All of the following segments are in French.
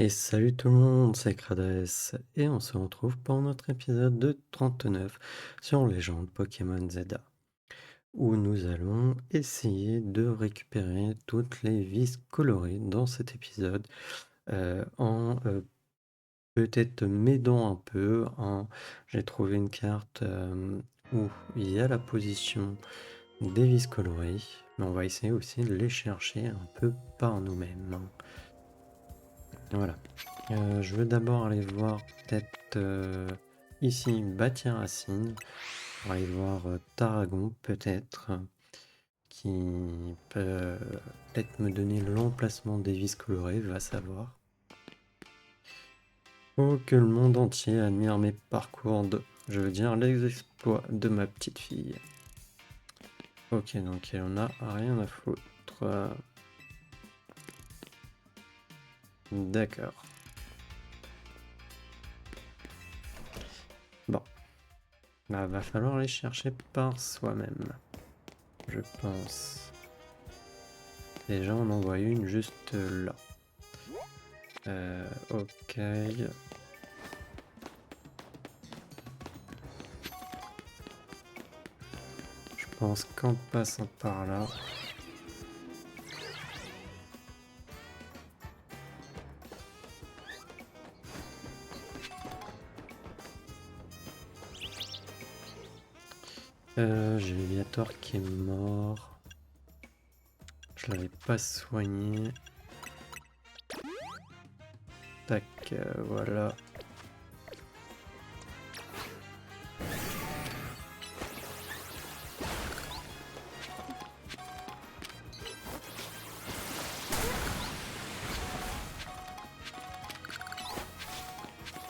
Et salut tout le monde, c'est Crades et on se retrouve pour notre épisode de 39 sur Légende Pokémon Z, où nous allons essayer de récupérer toutes les vis colorées dans cet épisode en peut-être m'aidant un peu. J'ai trouvé une carte où il y a la position des vis colorées, mais on va essayer aussi de les chercher un peu par nous-mêmes. Voilà. Je veux d'abord aller voir peut-être ici Bâtir Racine, pour aller voir Tarragon peut-être, qui peut peut-être me donner l'emplacement des vis colorées, va savoir. Oh, que le monde entier admire mes parcours je veux dire, les exploits de ma petite fille. Ok, donc elle en a rien à foutre. D'accord. Bon. Bah, va falloir les chercher par soi-même, je pense. Déjà, on en voit une juste là. Ok. Je pense qu'en passant par là... j'ai Léviator qui est mort. Je l'avais pas soigné. Tac, voilà.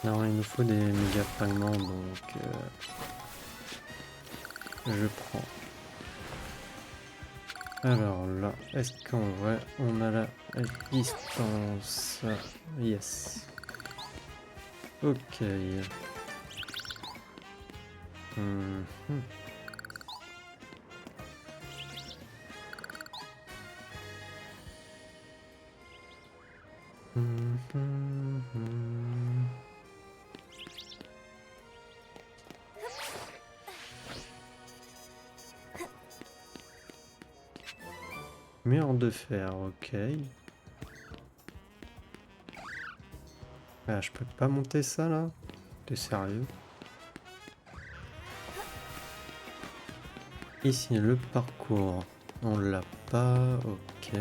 Alors il nous faut des méga fragments, donc je prends. Alors là, est-ce qu'en vrai on a la distance? Yes. Ok. Mhm. Mhm. Mur de fer, ok. Ah, je peux pas monter ça là? T'es sérieux? Ici le parcours, on l'a pas, ok.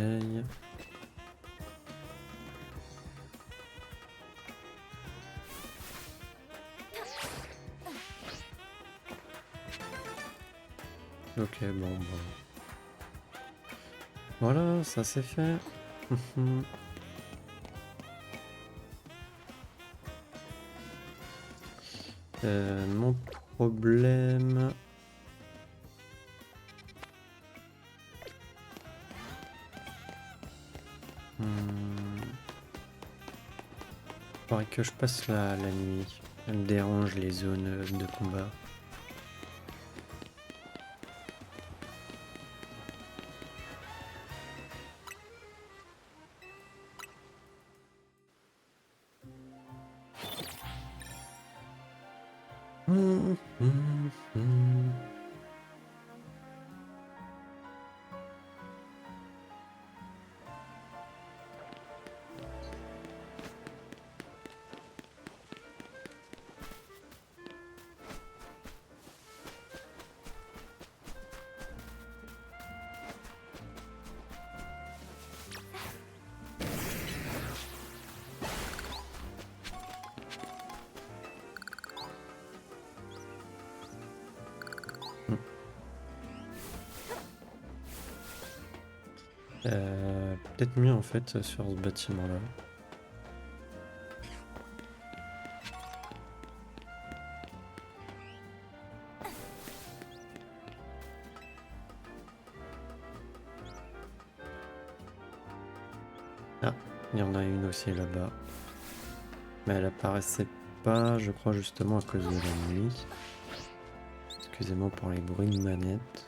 Ok, bon. Voilà, ça c'est fait. Mon problème... Faudrait que je passe la nuit. Elle me dérange les zones de combat. Peut-être mieux en fait sur ce bâtiment là. Ah, il y en a une aussi là-bas. Mais elle apparaissait pas, je crois, justement à cause de la nuit. Excusez-moi pour les bruits de manette.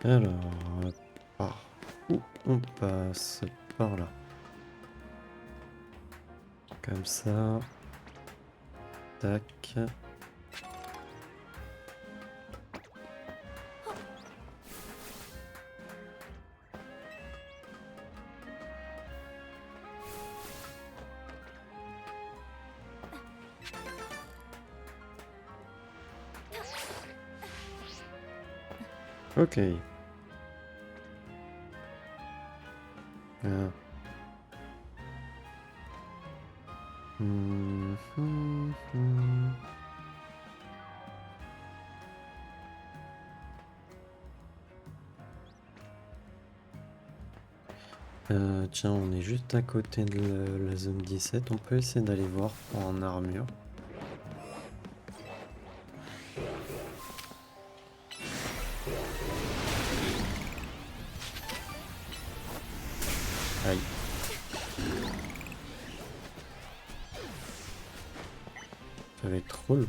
Alors, par où on passe? Par là. Comme ça. Tac. Ok. Ah. Mhm. Tiens, on est juste à côté de la zone 17. On peut essayer d'aller voir en armure. Aïe. Ça va être trop long.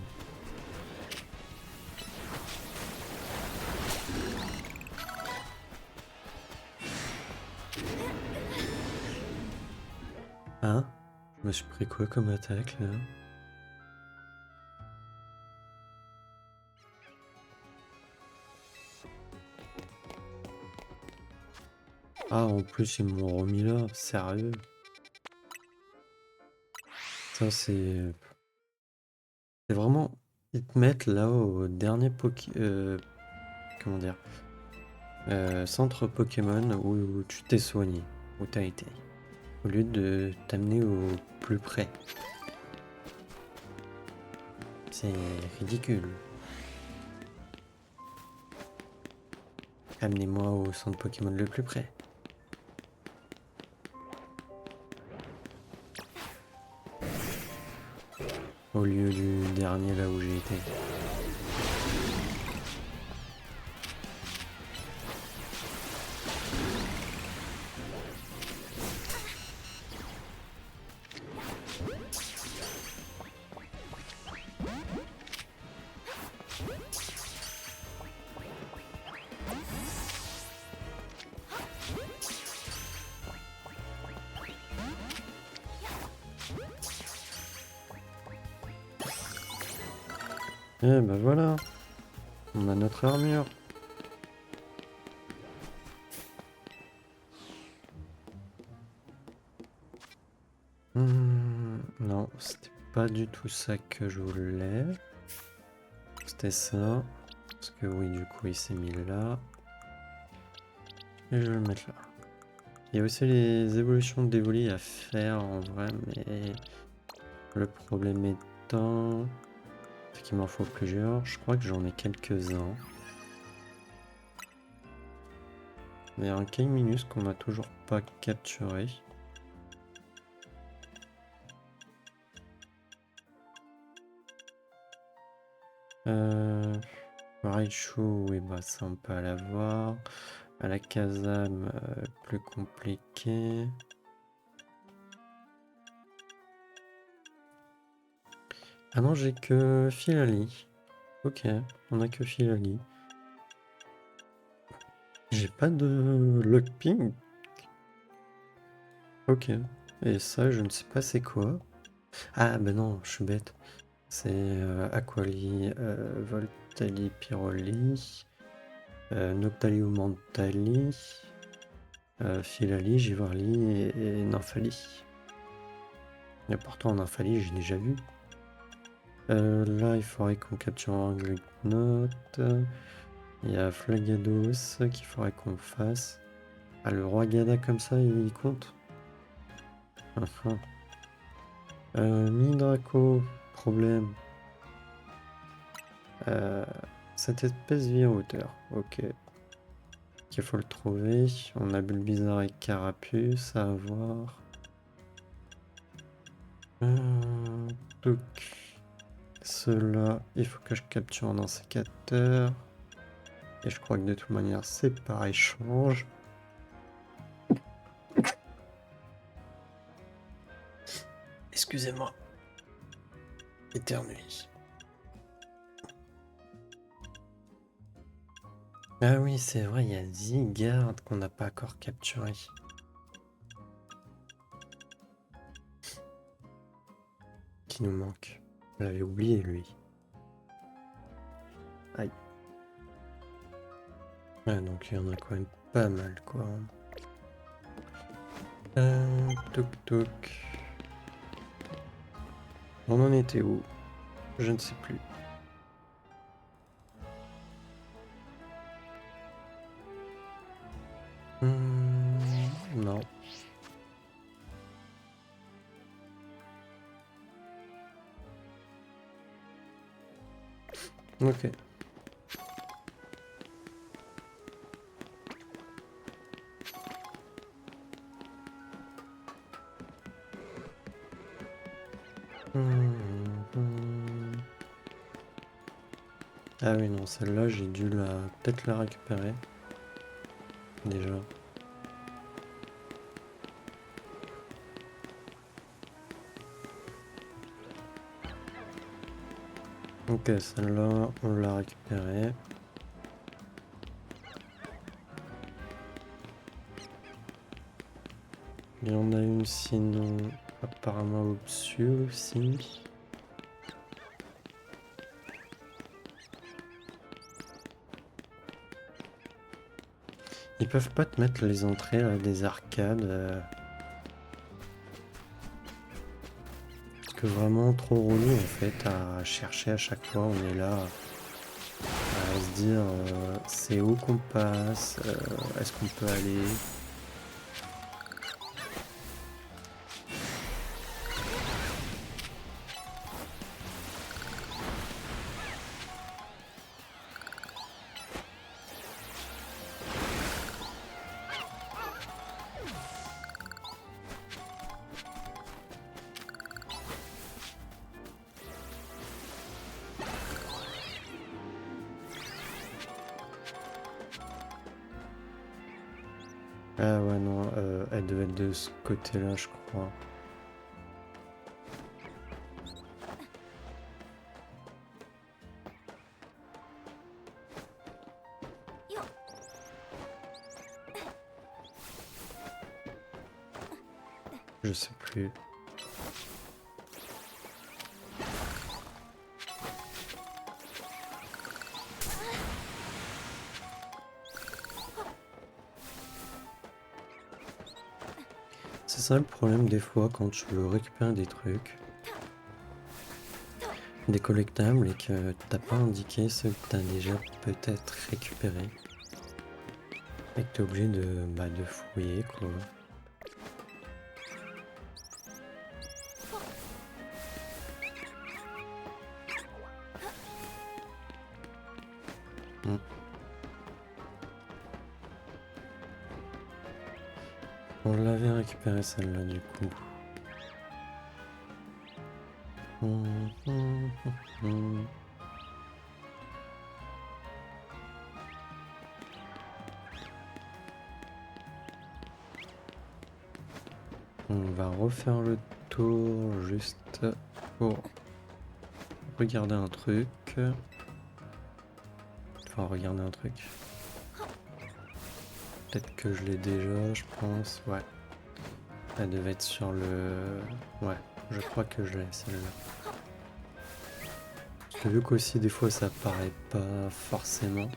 Hein? Je me suis pris quoi comme attaque là? Ah, en plus, ils m'ont remis là. Sérieux? Ça, c'est. C'est vraiment. Ils te mettent là au dernier comment dire? Centre Pokémon où tu t'es soigné, où t'as été. Au lieu de t'amener au plus près. C'est ridicule. Amenez-moi au centre Pokémon le plus près. Au lieu du dernier là où j'ai été. Eh ben voilà, on a notre armure. Non, c'était pas du tout ça que je voulais. C'était ça. Parce que oui, du coup, il s'est mis là. Et je vais le mettre là. Il y a aussi les évolutions d'Evoli à faire en vrai, mais le problème étant, c'est qu'il m'en faut plusieurs. Je crois que j'en ai quelques-uns. Il y a un Kaiminus qu'on n'a toujours pas capturé. Raichu, oui, bah ça on peut l'avoir. À la Kazam, plus compliqué. Ah non, j'ai que Filali. Ok, on a que Filali. J'ai pas de Lockping. Ok, et ça, je ne sais pas c'est quoi. Ah, bah non, je suis bête. C'est Aquali, Voltali, Pyroli, Noctali ou Mentali, Filali, Givarli et Nymphali. Et pourtant, Nymphali, j'ai déjà vu. Là, il faudrait qu'on capture un Glucknote. Il y a Flagados qu'il faudrait qu'on fasse. Ah, le roi Gada comme ça, il compte. Midraco, problème. Cette espèce vit en hauteur. Ok. Il faut le trouver. On a Bulbizarre et Carapuce à avoir. Donc, ceux-là, il faut que je capture un sécateur. Et je crois que de toute manière, c'est par échange. Excusez-moi. Éternue. Ah oui, c'est vrai, il y a 10 gardes qu'on n'a pas encore capturés. Qui nous manque. Je l'avais oublié, lui. Aïe. Ouais, donc il y en a quand même pas mal, quoi. Toc toc. On en était où? Je ne sais plus. Non. Ok. Ah oui, non, celle-là, j'ai dû peut-être la récupérer. Déjà. Ok, celle-là, on l'a récupérée. Il y en a une sinon apparemment au-dessus aussi. Ils peuvent pas te mettre les entrées là, des arcades. Parce que vraiment trop relou en fait à chercher à chaque fois. On est là à se dire c'est où qu'on passe, est-ce qu'on peut aller. Ah ouais non, elle devait être de ce côté-là je crois. Je sais plus. C'est ça le problème des fois quand tu veux récupérer des trucs, des collectables et que t'as pas indiqué ceux que t'as déjà peut-être récupérés. Et que t'es obligé de fouiller quoi. Hmm. On l'avait récupéré celle-là du coup. On va refaire le tour juste pour regarder un truc. Enfin, regarder un truc. Peut-être que je l'ai déjà, je pense. Ouais. Elle devait être sur le... Ouais, je crois que je l'ai celle-là. Parce que vu qu'aussi des fois ça paraît pas forcément.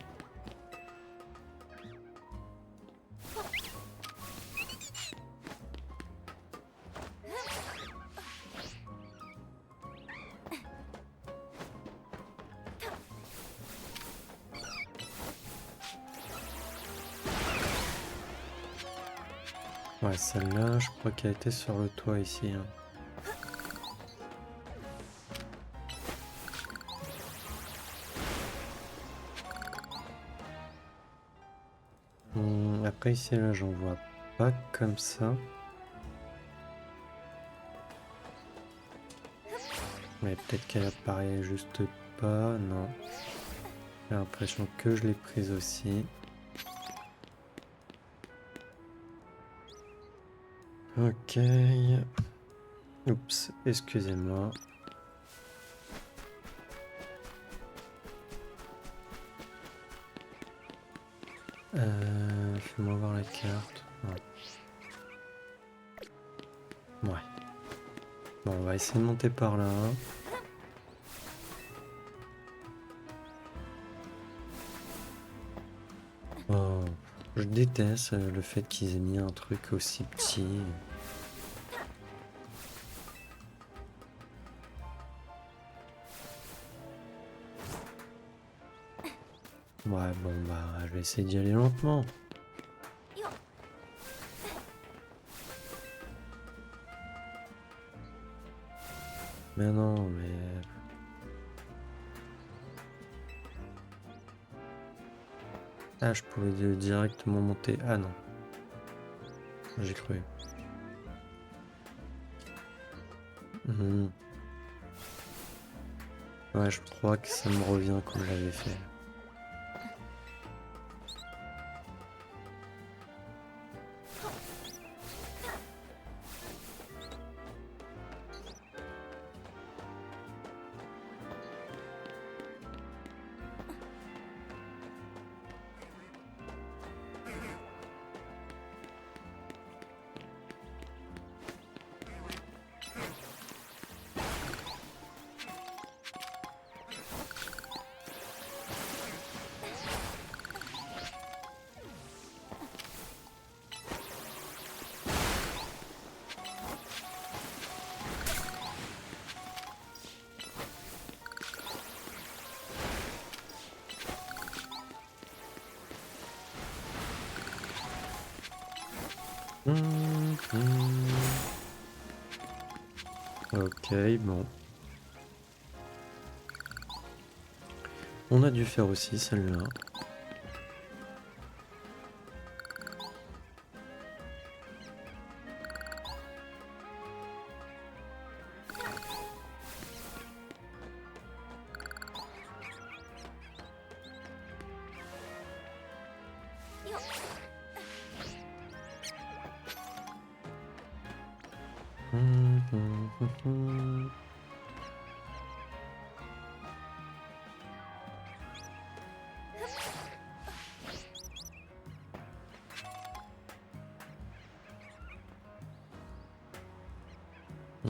Ouais, celle-là, je crois qu'elle était sur le toit ici. Hein. Après ici, là, j'en vois pas comme ça. Mais peut-être qu'elle apparaît juste pas, non. J'ai l'impression que je l'ai prise aussi. Ok. Oups, excusez-moi. Fais-moi voir la carte. Ouais. Bon, on va essayer de monter par là. Oh, je déteste le fait qu'ils aient mis un truc aussi petit. Ouais, bon, bah, je vais essayer d'y aller lentement. Mais non, mais... Ah, je pouvais directement monter. Ah non, j'ai cru. Mhm. Ouais, je crois que ça me revient comme je l'avais fait. Ok, bon. On a dû faire aussi celle-là.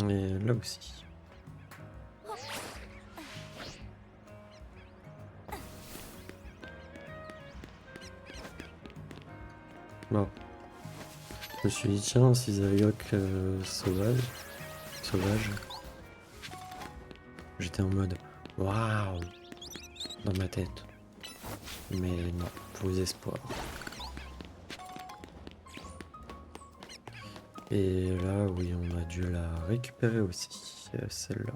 Et là aussi. Bon. Je me suis dit, tiens, Cisailloc sauvage. J'étais en mode, waouh, dans ma tête. Mais non, faux espoir. Et là, oui, on a dû la récupérer aussi, celle-là.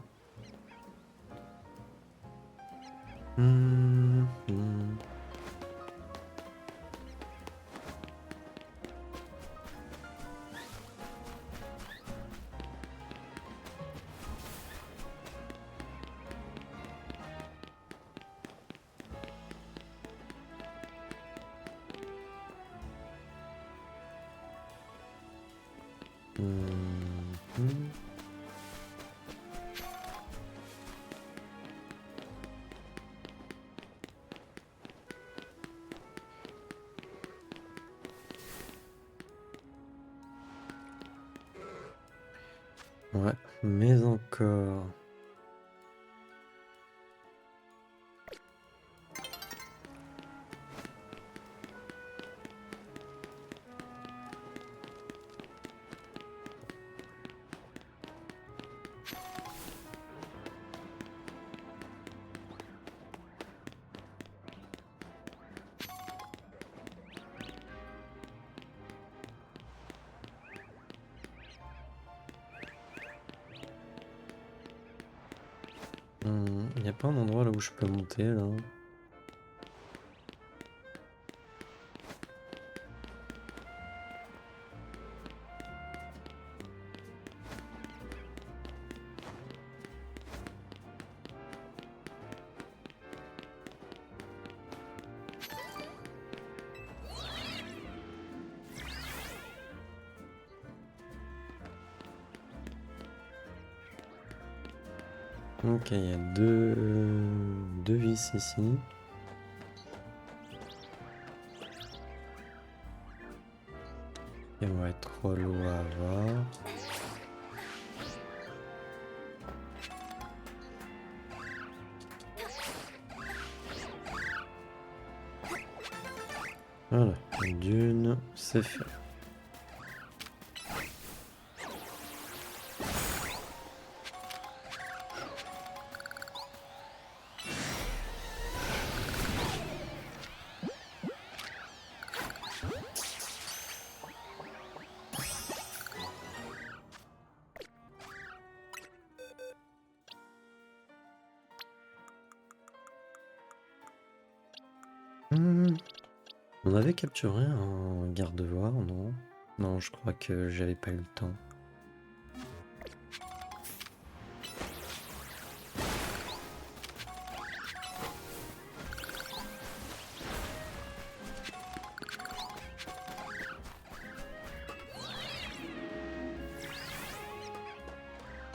Ouais, mais encore. Il n'y a pas un endroit là où je peux monter là? Ok, il y a deux vis ici. Et on va être relou à avoir. Voilà, une dune, c'est fait. On avait capturé un garde-voir, non? Non, je crois que j'avais pas eu le temps.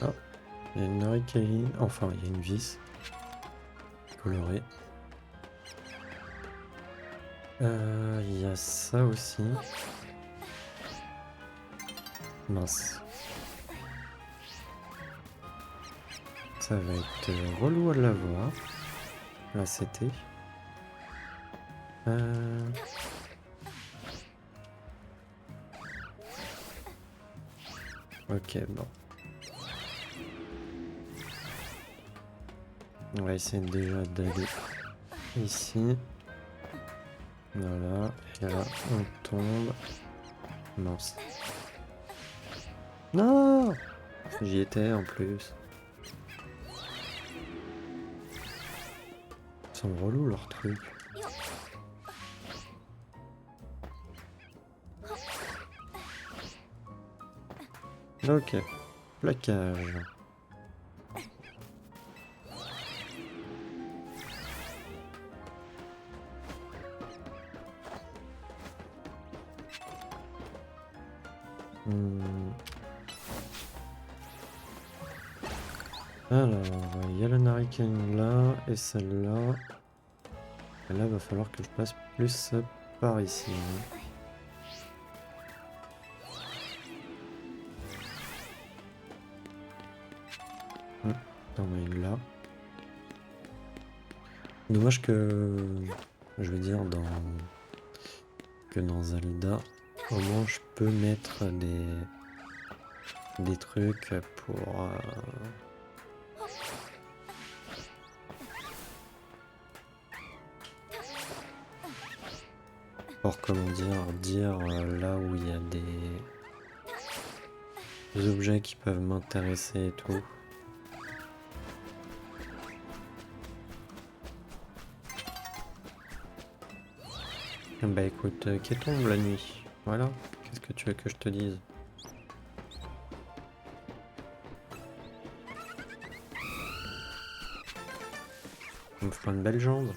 Ah, il y a une haricane, enfin il y a une vis colorée. Il y a ça aussi. Mince. Ça va être relou à l'avoir. Là c'était. Ok, bon. On va essayer déjà d'aller ici. Voilà. Et là, on tombe. Mince. Non! J'y étais en plus. Ils sont relous leurs trucs. Ok. Plaquage. Alors, il y a la narikane là et celle-là. Et là, va falloir que je passe plus par ici. T'en as une là. Dommage que, je veux dire, dans Zelda, au moins je peux mettre des trucs pour comment dire là où il y a des objets qui peuvent m'intéresser et tout. Bah écoute, qui tombe la nuit. Voilà, qu'est-ce que tu veux que je te dise? On me fera une belle jambe.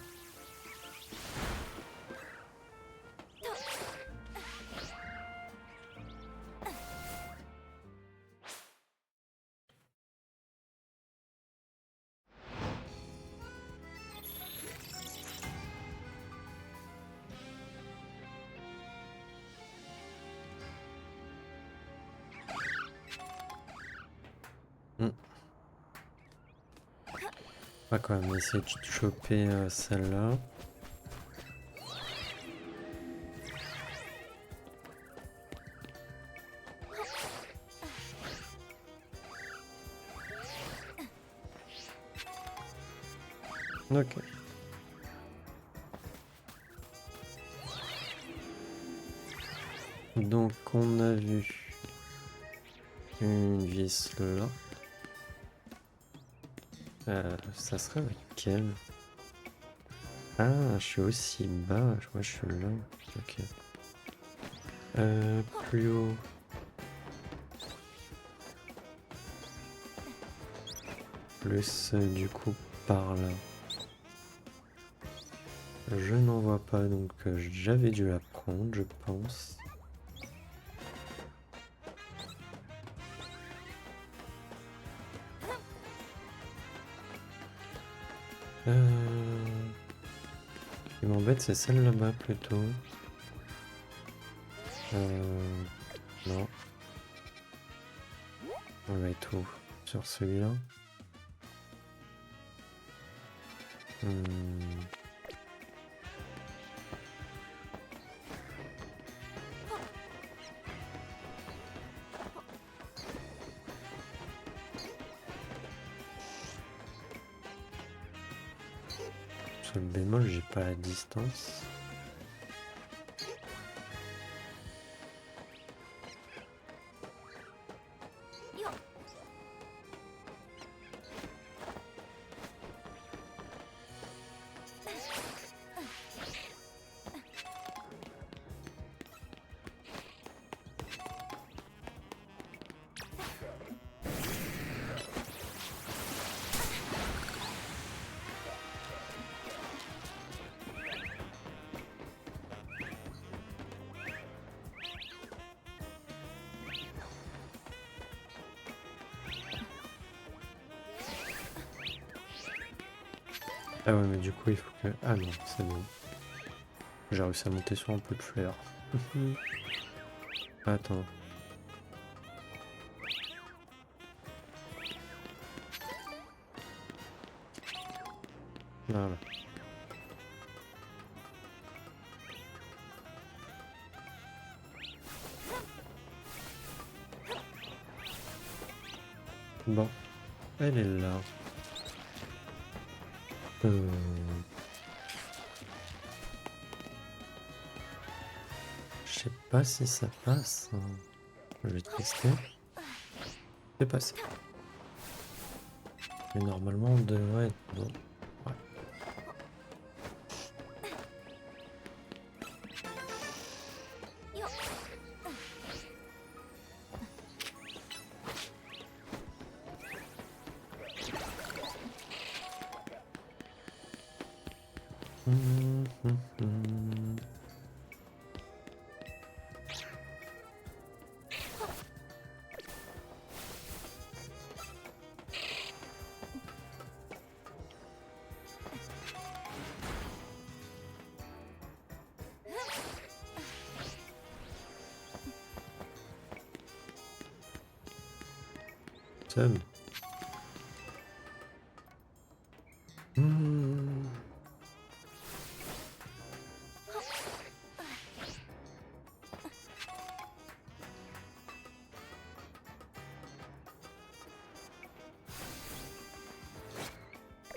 On va quand même essayer de choper celle-là. Ok. Donc on a vu une vis là. Ça serait laquelle? Ah, je suis aussi bas, je vois, je suis là. Ok. Plus haut. Plus du coup par là. Je n'en vois pas, donc j'avais dû la prendre, je pense. Ce qui m'embête, c'est celle là-bas plutôt. Non. On va être où? Sur celui-là. Sur le bémol, j'ai pas la distance. Ah ouais, mais du coup, il faut que... Ah non, c'est bon. J'ai réussi à monter sur un peu de fleurs. Attends. Voilà. Bon, elle est là. Je sais pas si ça passe, hein. Je vais tester. C'est passé. Mais normalement, on devrait être bon. Ouais. Seul.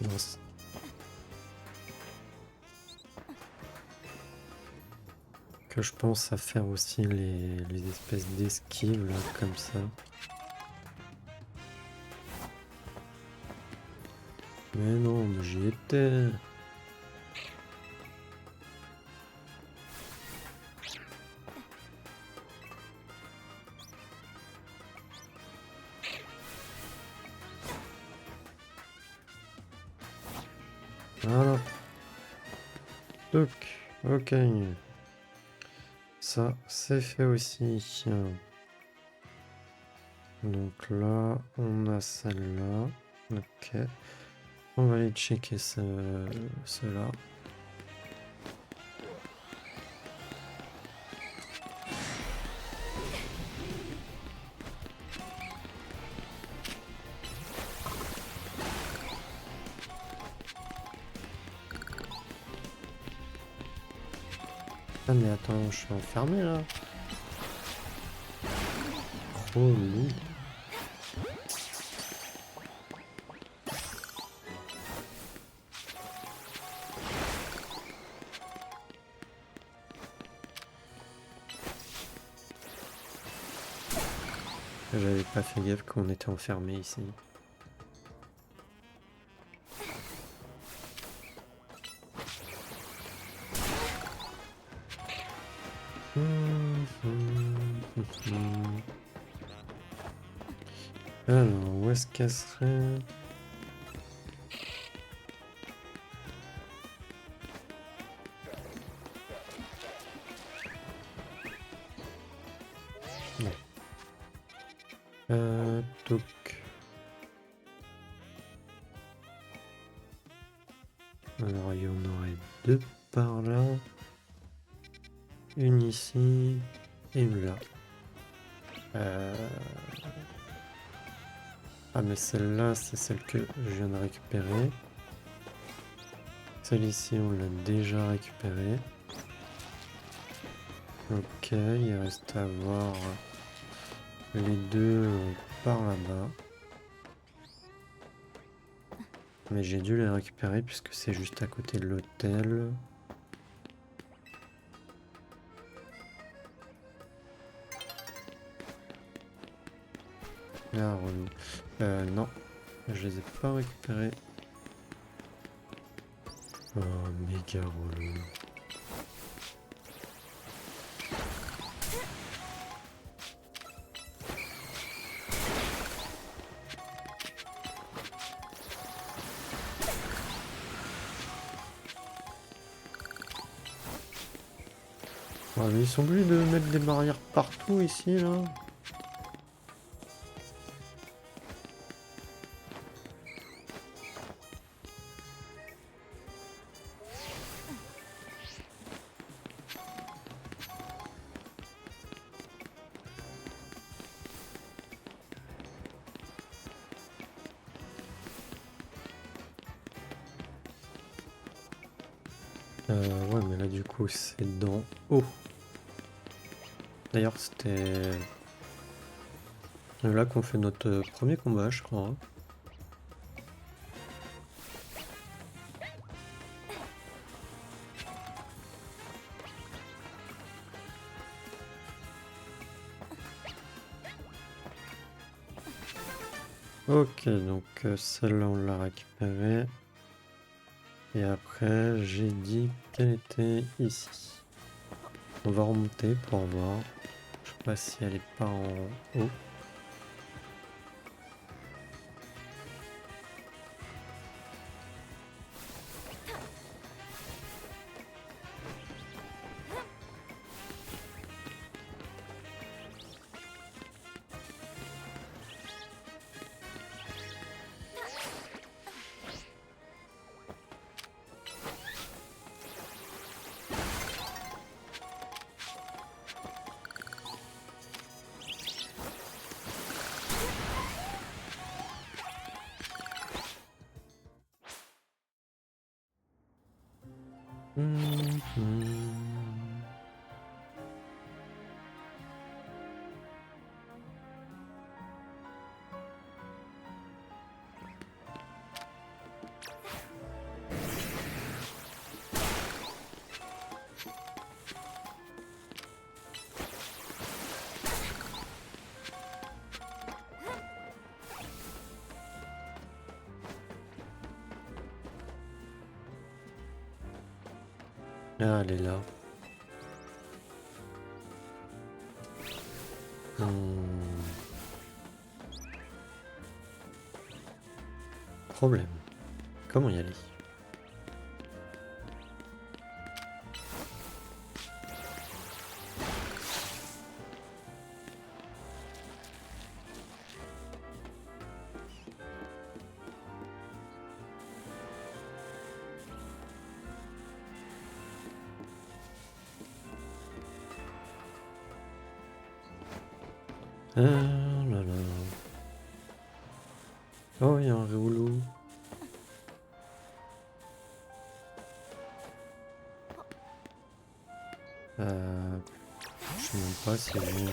Mince. Que je pense à faire aussi les espèces d'esquives là, comme ça. Mais non, mais j'y étais. Voilà. Donc, ok. Ça, c'est fait aussi. Donc là, on a celle-là. Ok. On va aller checker cela. Ah mais attends, je suis enfermé là. Oh loup. J'avais pas fait gaffe qu'on était enfermé ici. Alors, où est-ce qu'elle serait? Donc. Alors, il y en aurait deux par là. Une ici et une là. Euh, Ah mais celle-là, c'est celle que je viens de récupérer. Celle ici, on l'a déjà récupérée. Ok, il reste à voir les deux par là-bas. Mais j'ai dû les récupérer puisque c'est juste à côté de l'hôtel. Ah, relou. Non, je les ai pas récupérés. Oh, méga relou. Ah, mais ils sont obligés de mettre des barrières partout ici, là. Ouais, mais là, du coup, c'est dans haut. D'ailleurs, c'était là qu'on fait notre premier combat, je crois, hein. Ok, donc celle-là, on l'a récupérée. Et après, j'ai dit qu'elle était ici. On va remonter pour voir. Je sais pas si elle est pas en haut. Ah, elle est là. Problème. Comment y aller? Ah là là. Oh, il y a un rouleau. Je sais même pas si j'ai...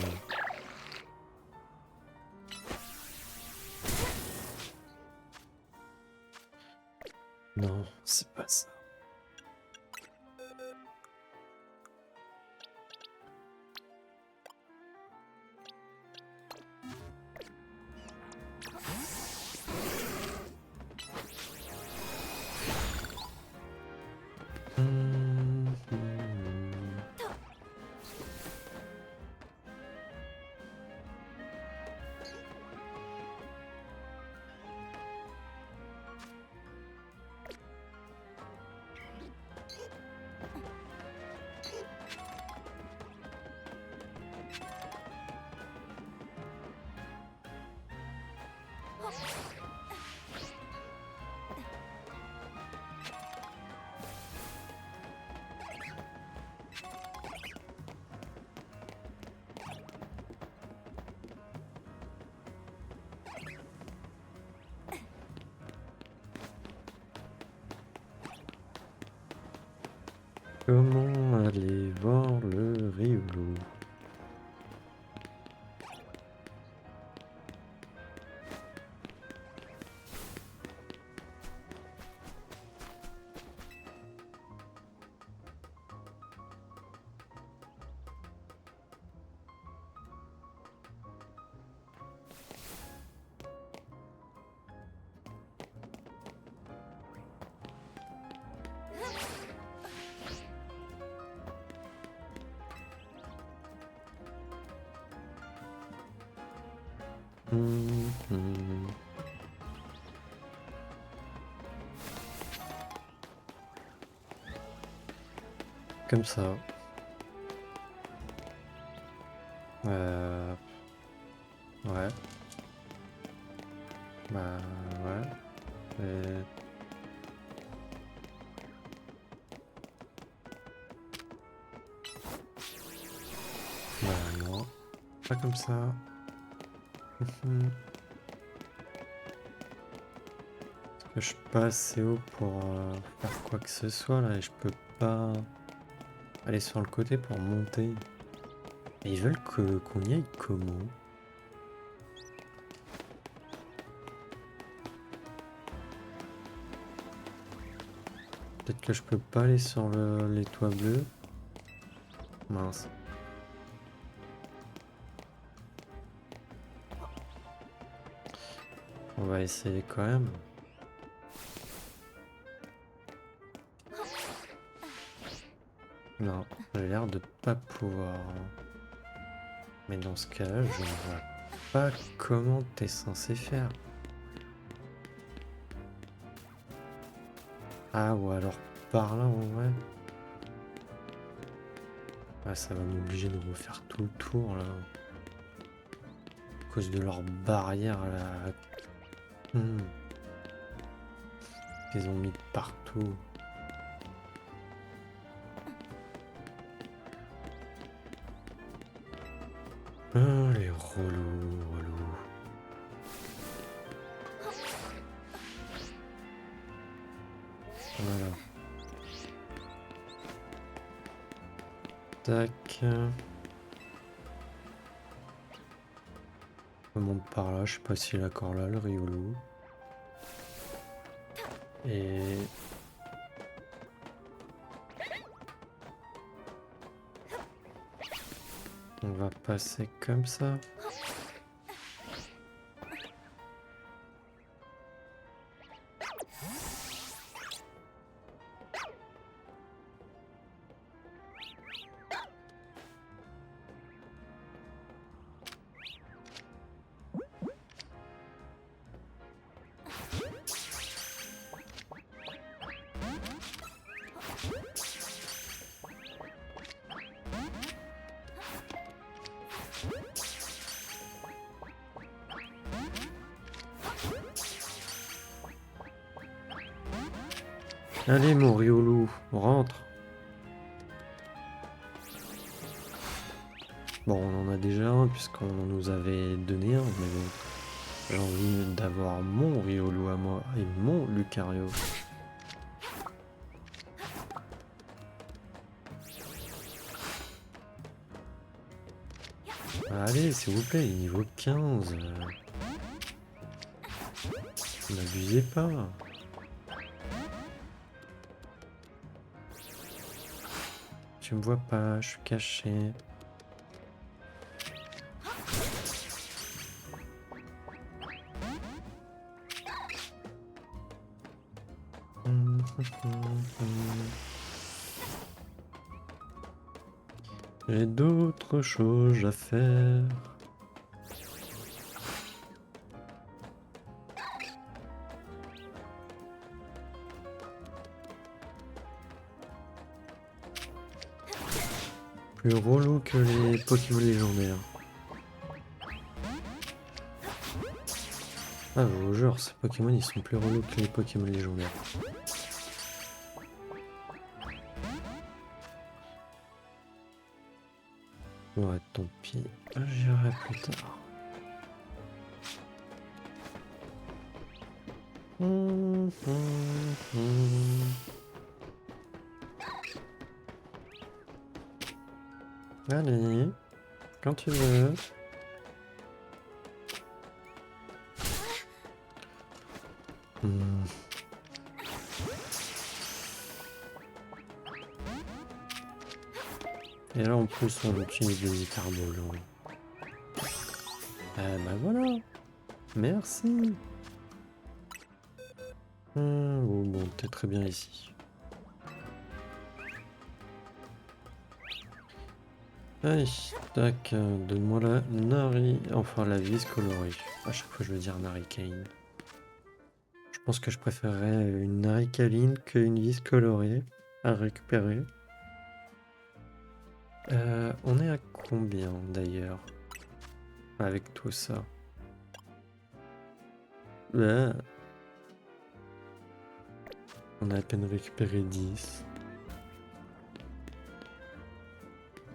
Non, c'est pas ça. Comment aller voir le Riolo? Mhm. Comme ça. Euh, ouais. Bah ouais. Et- Bah non. Pas comme ça. Mhm. Je suis pas assez haut pour faire quoi que ce soit là et je peux pas aller sur le côté pour monter. Et ils veulent qu'on y aille comment? Peut-être que je peux pas aller sur les toits bleus. Mince. On va essayer quand même. Non, j'ai l'air de pas pouvoir. Mais dans ce cas-là, je ne vois pas comment t'es censé faire. Ah, ou alors par là en vrai. Ah, ça va m'obliger de refaire tout le tour là. À cause de leur barrière là. Qu'ils ont mis partout. Ah, les relous. Voilà. Tac. On monte par là, je sais pas s'il est encore là, le Riolo. Et... on va passer comme ça. Allez mon Riolo, on rentre. Bon, on en a déjà un puisqu'on nous avait donné un, mais bon, j'ai envie d'avoir mon Riolo à moi et mon Lucario. Allez, s'il vous plaît, niveau 15. N'abusez pas. Tu me vois pas, je suis caché. J'ai d'autres choses à faire. Plus relou que les Pokémon légendaires. Ah, je vous jure, ces Pokémon ils sont plus relous que les Pokémon légendaires. Ouais, tant pis, j'irai plus tard. Allez, quand tu veux. Hmm. Et là en plus on utilise des carbolants. Ah bah voilà. Merci. Bon, t'es très bien ici. Allez, tac, donne-moi la nari... Enfin, la vis colorée. À chaque fois, je veux dire naricane. Je pense que je préférerais une naricaline qu'une vis colorée à récupérer. On est à combien, d'ailleurs, avec tout ça? Ah, on a à peine récupéré 10.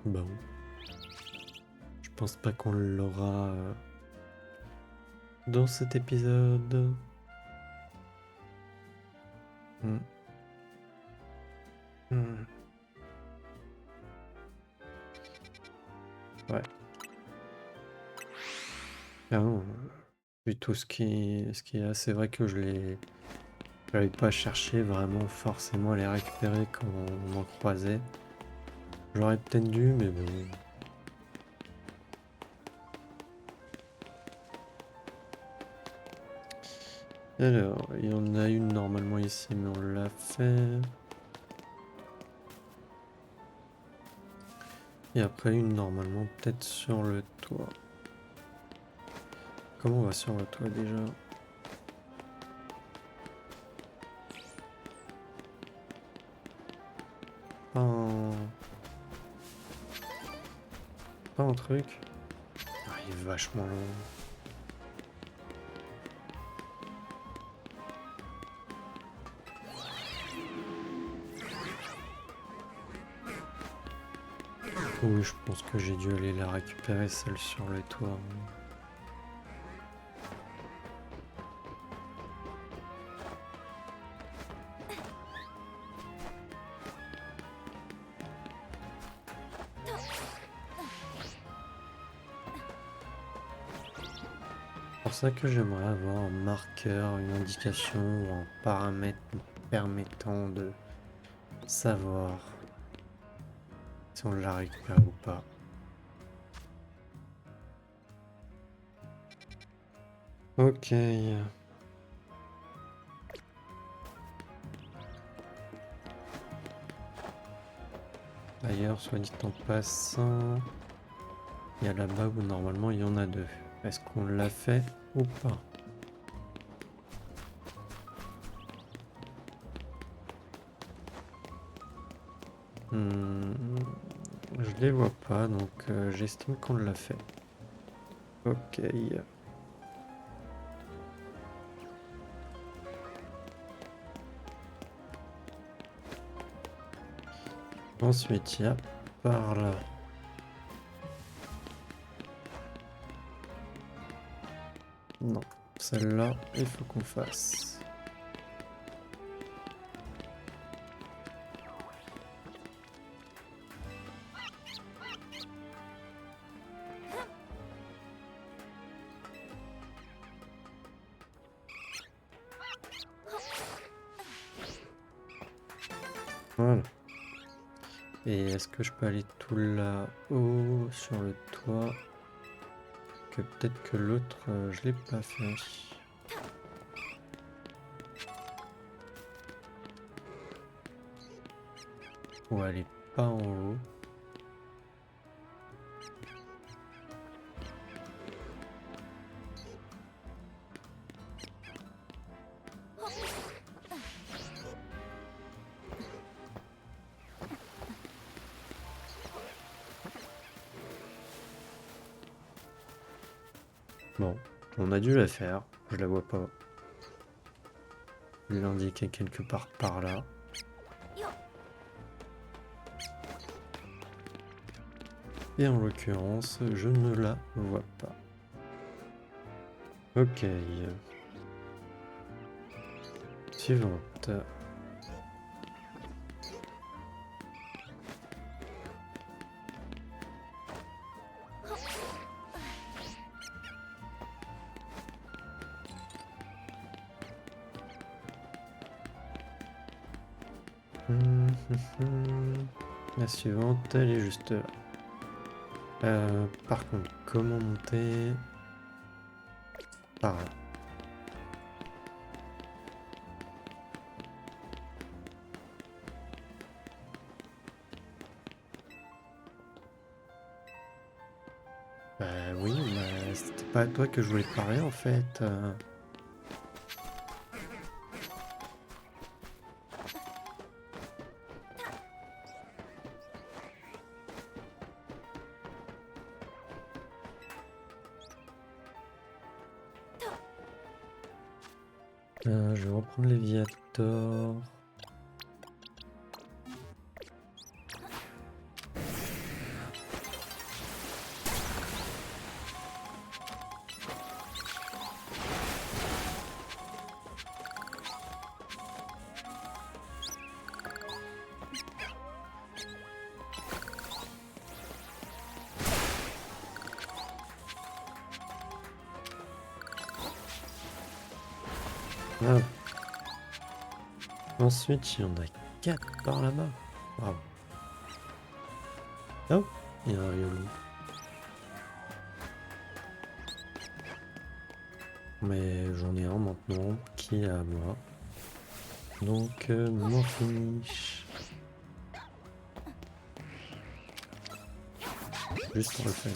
Bon. Je pense pas qu'on l'aura dans cet épisode. Hmm. Hmm. Ouais. Ah non, vu tout ce qui est, c'est vrai que j'avais pas cherché vraiment forcément à les récupérer quand on en croisait. J'aurais peut-être dû, mais bon. Alors, il y en a une normalement ici, mais on l'a fait. Et après une normalement peut-être sur le toit. Comment on va sur le toit déjà? Pas un... Pas un truc? Ah, il est vachement long. Oui, je pense que j'ai dû aller la récupérer, celle sur le toit. C'est pour ça que j'aimerais avoir un marqueur, une indication ou un paramètre permettant de savoir si on la récupère ou pas. Ok. D'ailleurs, soit dit en passant, il y a là-bas où normalement il y en a deux. Est-ce qu'on l'a fait ou pas? Je les vois pas, donc j'estime qu'on l'a fait. Ok. Ensuite, il y a par là. Non, celle-là, il faut qu'on fasse. Voilà. Et est-ce que je peux aller tout là-haut sur le toit? Que peut-être que l'autre, je l'ai pas fait. Ou elle est pas en haut. Bon, on a dû la faire. Je la vois pas. Il l'indiquait quelque part par là. Et en l'occurrence, je ne la vois pas. Ok. Suivante. Hum, La suivante, elle est juste là. Par contre, comment monter par là? Bah oui, bah, c'était pas à toi que je voulais te parler en fait. Je vais reprendre Léviator. Ah. Ensuite, il y en a 4 par là-bas. Bravo. Oh, il y a un Riolu. Mais j'en ai un maintenant qui est à moi. Donc, m'en fiche. Juste pour le fun.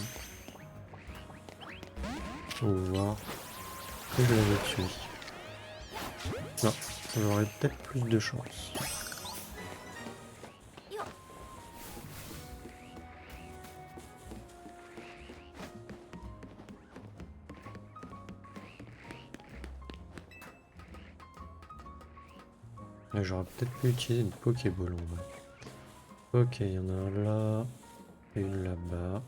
Pour voir que je l'avais tué. Non, j'aurais peut-être plus de chance. J'aurais peut-être pu utiliser une Pokéball en vrai. Ok, il y en a un là, et une là-bas.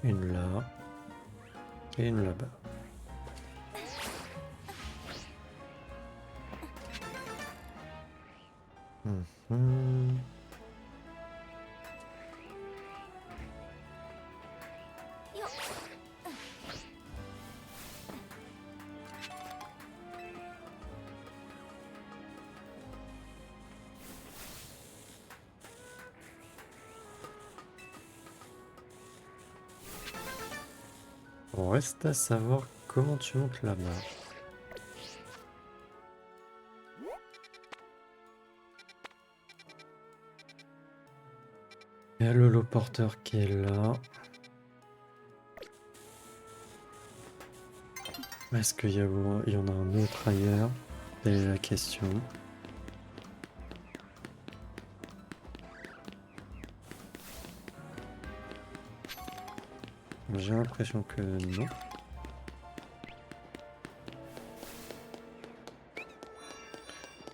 Une là, et une là-bas. Mhm. On reste à savoir comment tu montes là-bas. Il y a le holoporteur qui est là. Est-ce qu'il y en a un autre ailleurs? Telle est la question. J'ai l'impression que non.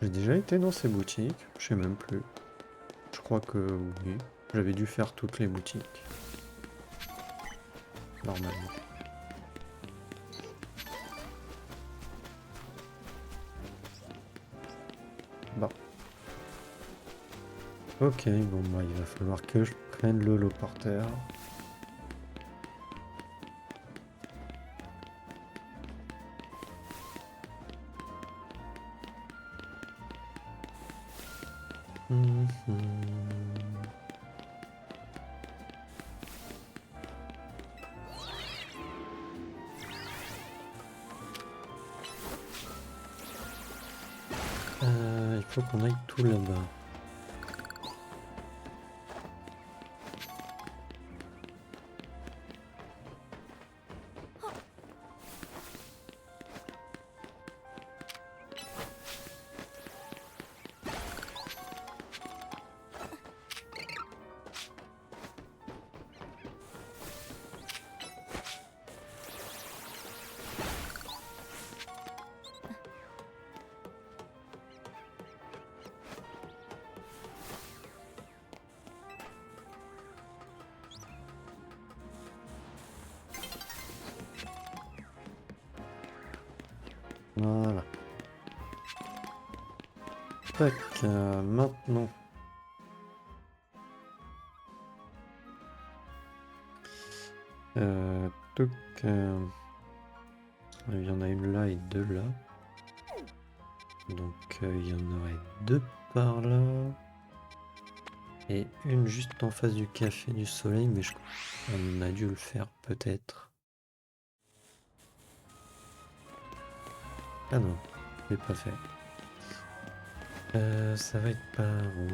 J'ai déjà été dans ces boutiques, je sais même plus. Je crois que oui. J'avais dû faire toutes les boutiques. Normalement. Bon. Ok, bon bah il va falloir que je prenne le holoporteur. Il faut qu'on aille tout là-bas. Voilà. Tac, maintenant. Touc, Il y en a une là et deux là. Donc il y en aurait deux par là. Et une juste en face du café du soleil, mais on a dû le faire peut-être. Ah non, je l'ai pas fait. Ça va être par où?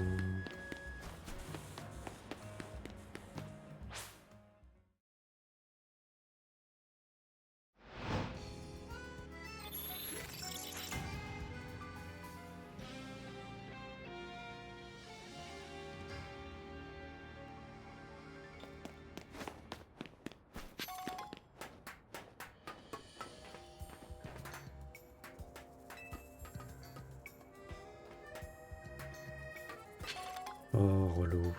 Oh, relou.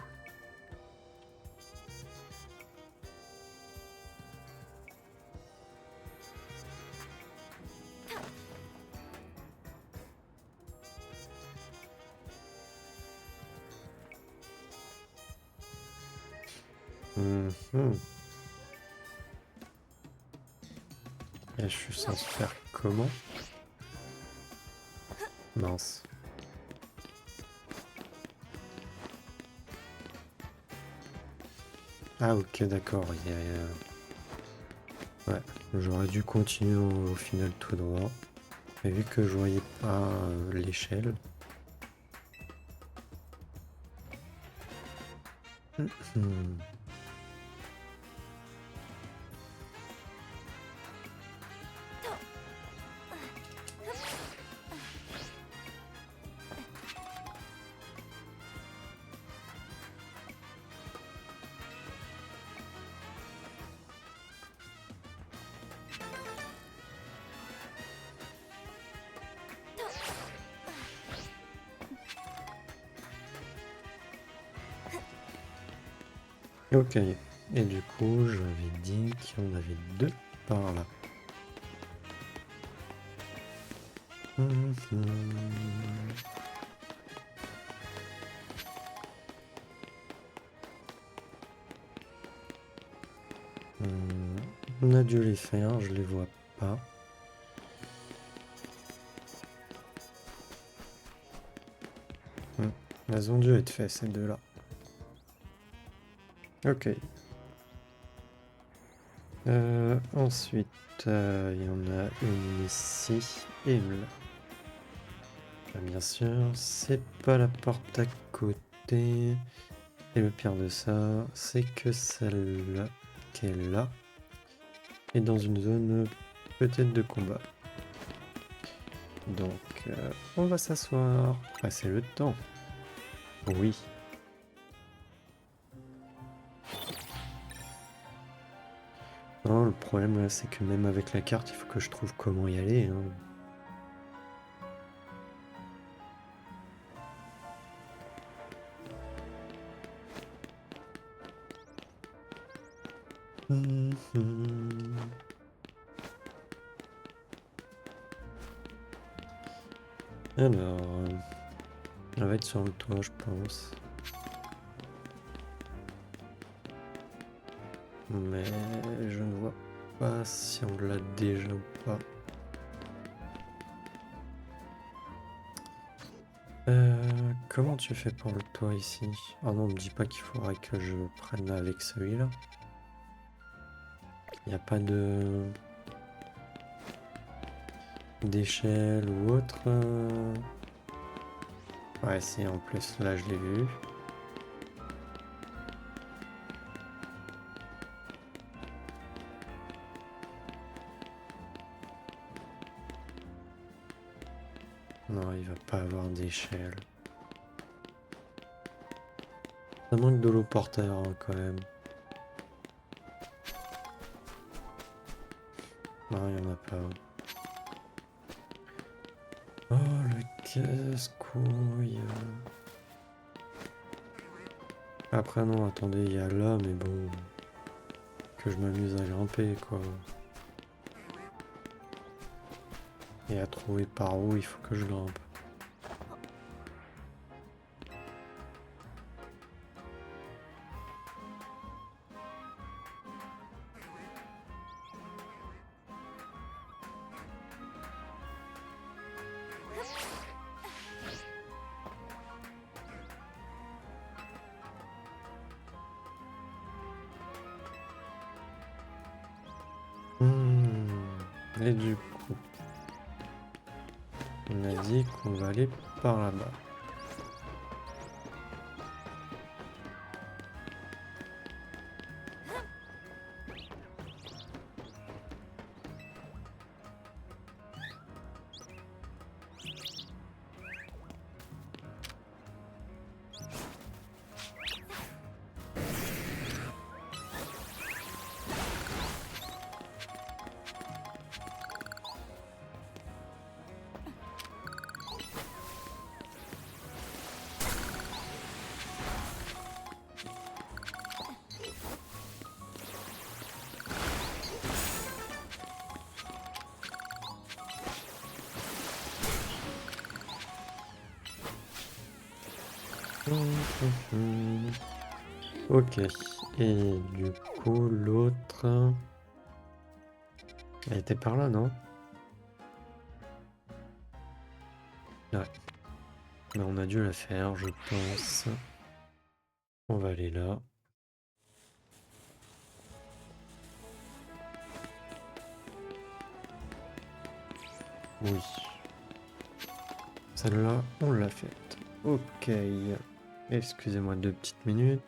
Mhm. Et je suis censé faire comment? Mince. Ah ok, d'accord. Ouais, j'aurais dû continuer au final tout droit. Mais vu que je voyais pas l'échelle. Mhm. Ok. Et du coup, j'avais dit qu'il y en avait deux par là. Mhm. On a dû les faire, je les vois pas. Elles ont dû être faites ces deux-là. Ok. Ensuite, il y en a une ici et une là. Bien sûr, c'est pas la porte à côté. Et le pire de ça, c'est que celle-là, qui est là, est dans une zone peut-être de combat. Donc, on va s'asseoir, passer le temps. Oui. Non, le problème là, c'est que même avec la carte, il faut que je trouve comment y aller, hein. Alors, on va être sur le toit, je pense. Mais je ne vois pas si on l'a déjà ou pas. Comment tu fais pour le toit ici? Ah non, me dis pas qu'il faudrait que je prenne avec celui-là. Il n'y a pas d'échelle ou autre. Ouais, si, en plus, là, je l'ai vu. Non, il va pas avoir d'échelle. Ça manque de l'eau porteur, hein, quand même. Non, il n'y en a pas. Oh, le casse-couille. Après, non, attendez, il y a là, mais bon... Que je m'amuse à grimper, quoi. Et à trouver par où il faut que je grimpe. Et du coup, on a dit qu'on va aller par là-bas. Ok, et du coup l'autre... Elle était par là, non? Ouais. Mais on a dû la faire, je pense. On va aller là. Oui. Celle-là, on l'a faite. Ok. Excusez-moi 2 petites minutes.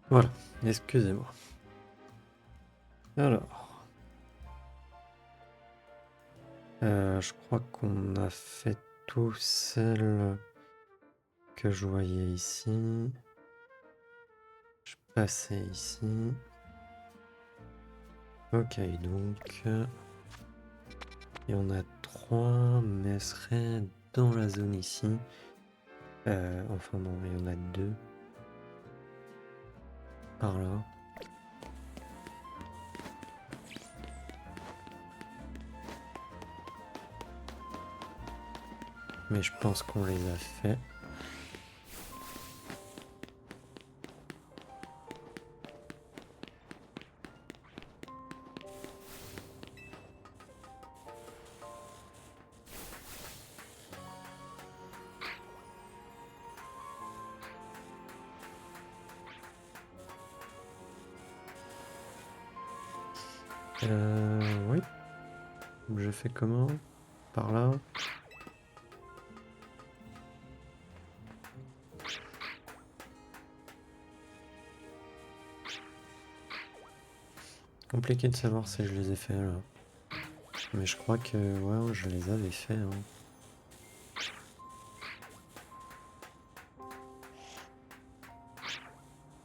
Voilà, excusez-moi. Alors, je crois qu'on a fait tout celle que je voyais ici. Je passais ici. Ok, donc il y en a 3, mais elles seraient dans la zone ici. Enfin non, il y en a 2. Par là. Mais je pense qu'on les a fait. Oui. Je fais comment? Par là. Compliqué de savoir si je les ai fait là. Mais je crois que ouais, je les avais fait. Hein.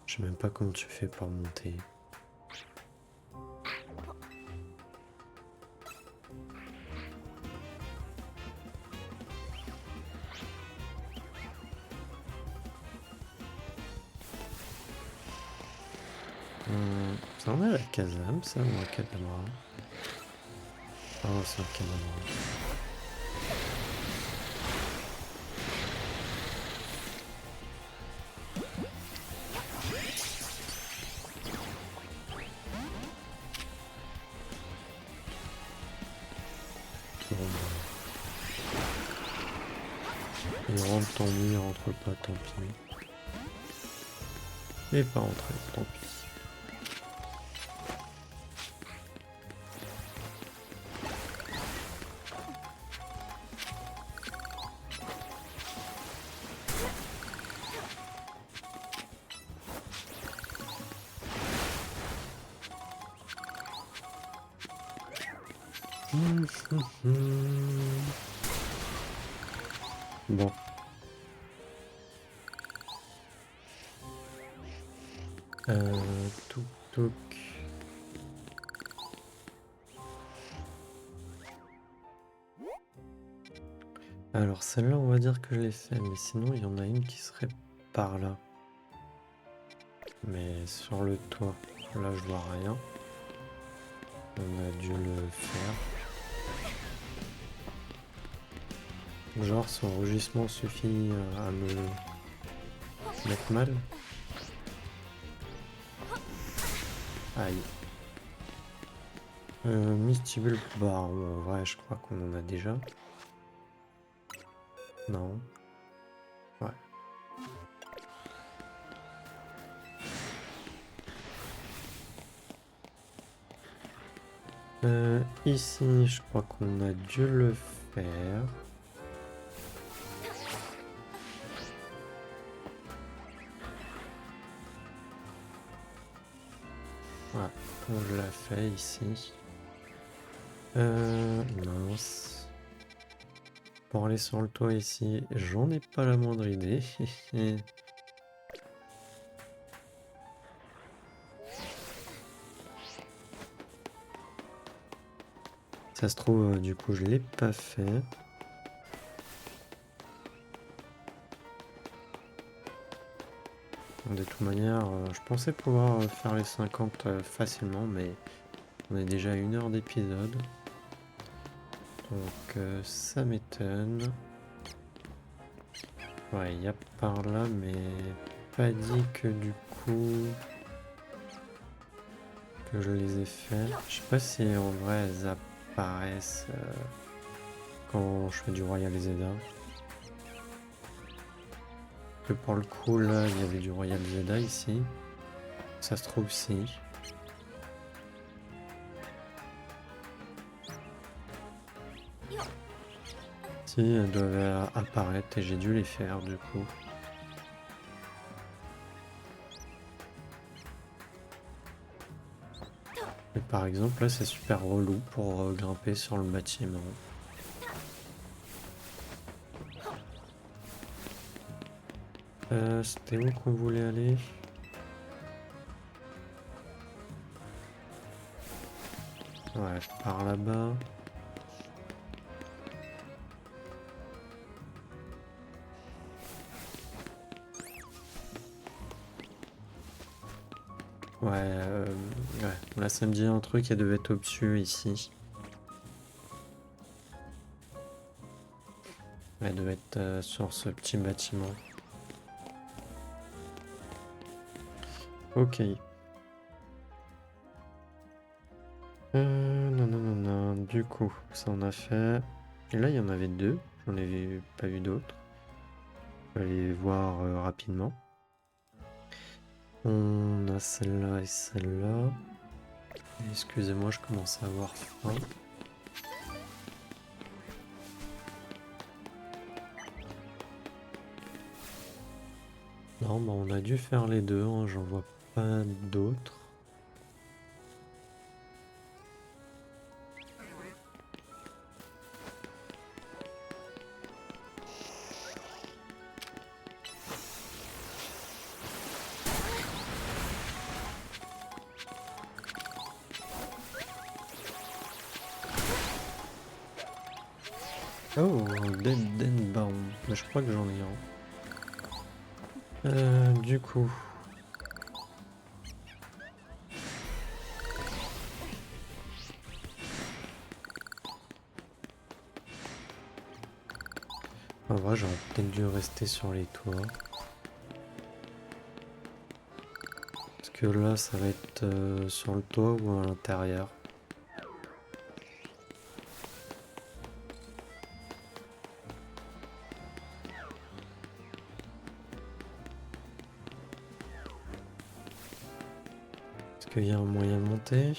Je sais même pas comment tu fais pour monter. Ça en a la Kazam, ça, ou un Kadamara? Oh, c'est un Kadamara. Bon, bah, il rentre, tant mieux, il rentre pas, tant pis. Il est pas rentré, tant pis. Bon. Touk touk. Alors celle-là, on va dire que je l'ai fait, mais sinon il y en a une qui serait par là. Mais sur le toit, là je vois rien. On a dû le faire. Genre son rugissement suffit à me mettre mal. Aïe. Mystible, bah en vrai je crois qu'on en a déjà. Non. Ouais. Ici je crois qu'on a dû le faire. Ouais, on l'a fait ici. Mince. Pour aller sur le toit ici, j'en ai pas la moindre idée. Ça se trouve, du coup, je l'ai pas fait. De toute manière, je pensais pouvoir faire les 50 facilement, mais on est déjà à 1 heure d'épisode. Donc ça m'étonne. Ouais, il y a par là, mais pas dit que du coup que je les ai fait. Je sais pas si en vrai elles apparaissent quand je fais du Royal Zelda. Que pour le coup là il y avait du Royal Zelda ici. Ça se trouve si. Si elles doivent apparaître et j'ai dû les faire du coup. Et par exemple là c'est super relou pour grimper sur le bâtiment. C'était où qu'on voulait aller? Ouais, par là-bas. Ouais, là ça me dit un truc, elle devait être au-dessus ici. Elle devait être sur ce petit bâtiment. Ok. Non, non, non, non. Du coup, ça on a fait. Et là, il y en avait deux. J'en ai pas vu d'autres. On va aller voir rapidement. On a celle-là et celle-là. Excusez-moi, je commence à avoir faim. Non, bah on a dû faire les deux, hein, j'en vois pas d'autres. Oh, Dead Baron. Mais je crois que j'en ai un. Du coup. En vrai, j'aurais peut-être dû rester sur les toits. Parce que là, ça va être sur le toit ou à l'intérieur. Est-ce qu'il y a un moyen de monter?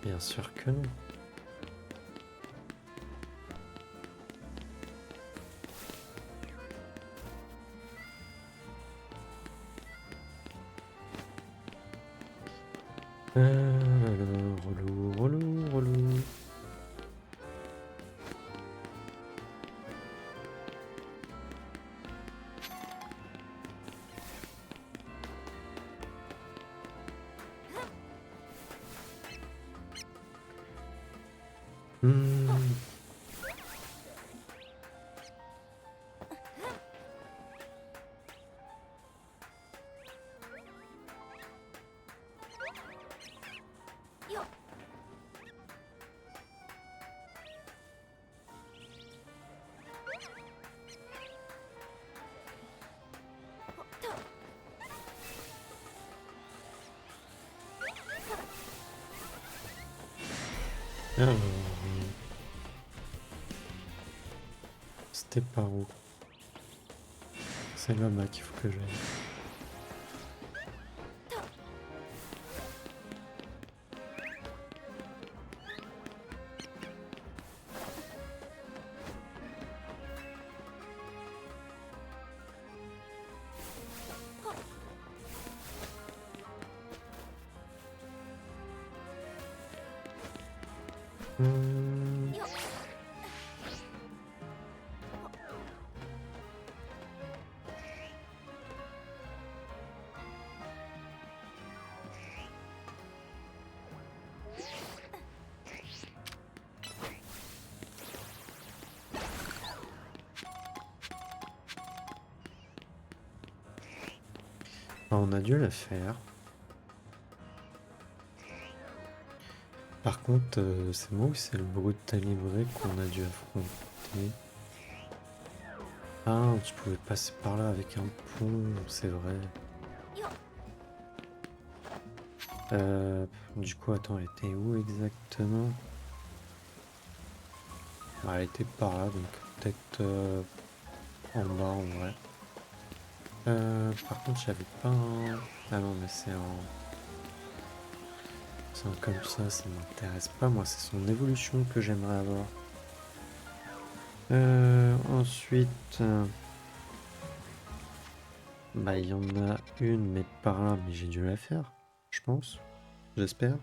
Bien sûr que non. Relou, relou, relou. Alors, c'était par où? C'est là-bas qu'il faut que j'aille. Hmm. Ah, on a dû la faire. Par contre, c'est moi ou c'est le brutalibré qu'on a dû affronter? Ah, tu pouvais passer par là avec un pont, c'est vrai. Du coup, attends, elle était où exactement? Ah, elle était par là, donc peut-être en bas en vrai. Par contre, j'avais pas un... Ah non, mais c'est un... C'est un comme ça m'intéresse pas. Moi, c'est son évolution que j'aimerais avoir. Ensuite... Bah, il y en a une, mais par là, mais j'ai dû la faire, je pense. J'espère.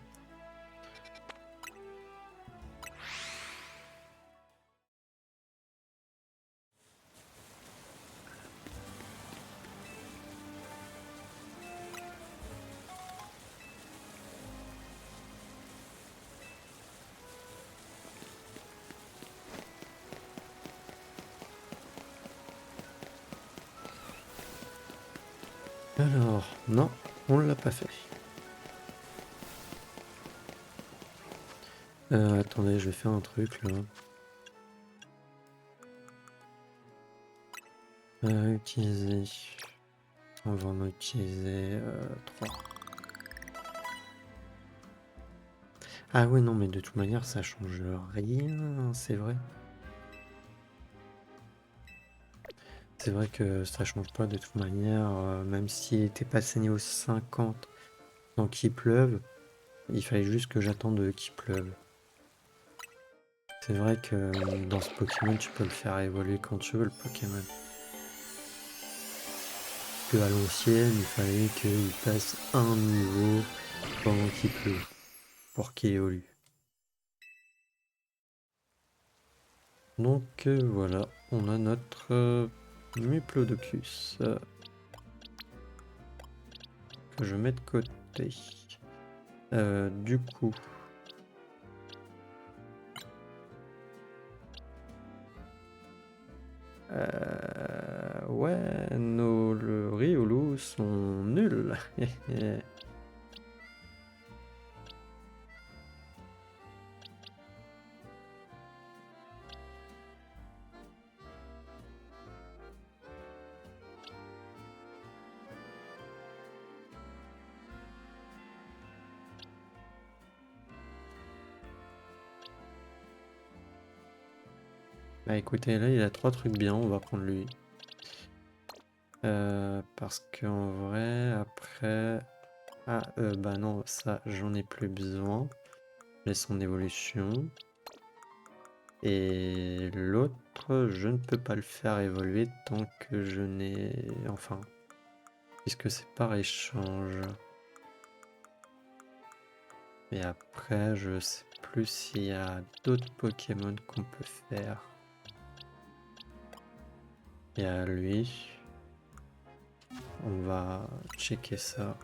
Alors, non, on l'a pas fait. Attendez, je vais faire un truc là. Utiliser. On va en utiliser 3. Ah ouais, non, mais de toute manière, ça change rien, c'est vrai. C'est vrai que ça change pas de toute manière, même s'il était passé niveau 50 sans qu'il pleuve, il fallait juste que j'attende qu'il pleuve. C'est vrai que dans ce Pokémon, tu peux le faire évoluer quand tu veux, le Pokémon. Que à l'ancienne, il fallait qu'il passe un niveau pendant qu'il pleut, pour qu'il évolue. Donc voilà, on a notre Muplodocus que je mets de côté. Du coup, ouais, le Riolu sont nuls. Bah écoutez, là il a 3 trucs bien, on va prendre lui. Parce qu'en vrai, après... Ah, bah non, ça j'en ai plus besoin. Mais son évolution. Et l'autre, je ne peux pas le faire évoluer tant que je n'ai... Enfin, puisque c'est par échange. Et après, je sais plus s'il y a d'autres Pokémon qu'on peut faire. Il y a lui. On va checker ça.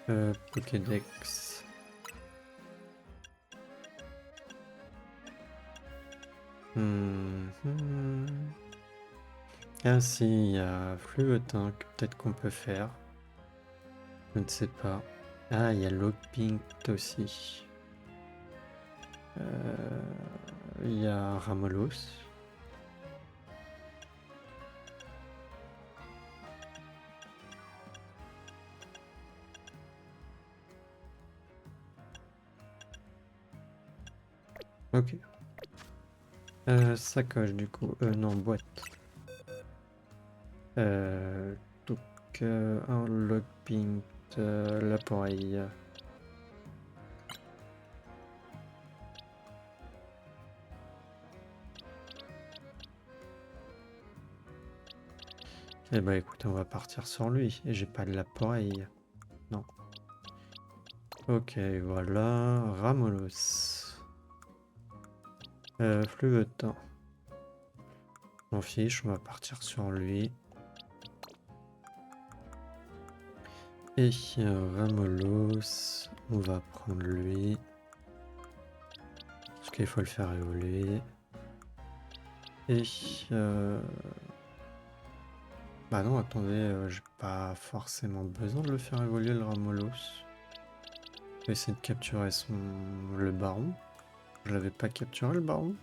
Pokédex. Ah si, il y a Fluvetin que peut-être qu'on peut faire. Je ne sais pas. Ah, il y a Lockpink aussi. Il y a Ramolos. Ok. Sacoche du coup. Non, boîte. Euh, donc, un lockpink, l'appareil. Eh bah écoute, on va partir sur lui. Et j'ai pas de l'appareil. Non. Ok, voilà. Ramolos. Flux de temps. On fiche, on va partir sur lui. Et Ramolos, on va prendre lui. Parce qu'il faut le faire évoluer. Et bah non, attendez, j'ai pas forcément besoin de le faire évoluer le Ramolos. Je vais essayer de capturer le baron. Je l'avais pas capturé le baron.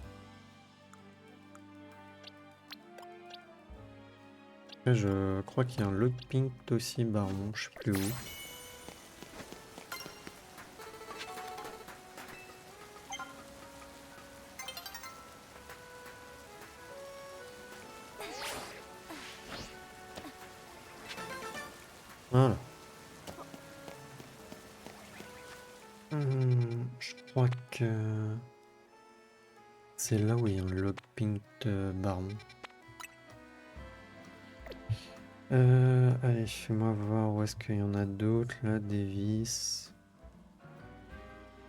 Après, je crois qu'il y a un lockpink aussi baron, je sais plus où. Voilà. Je crois que c'est là où il y a un lockpink baron. Allez, fais-moi voir où est-ce qu'il y en a d'autres là, Davis.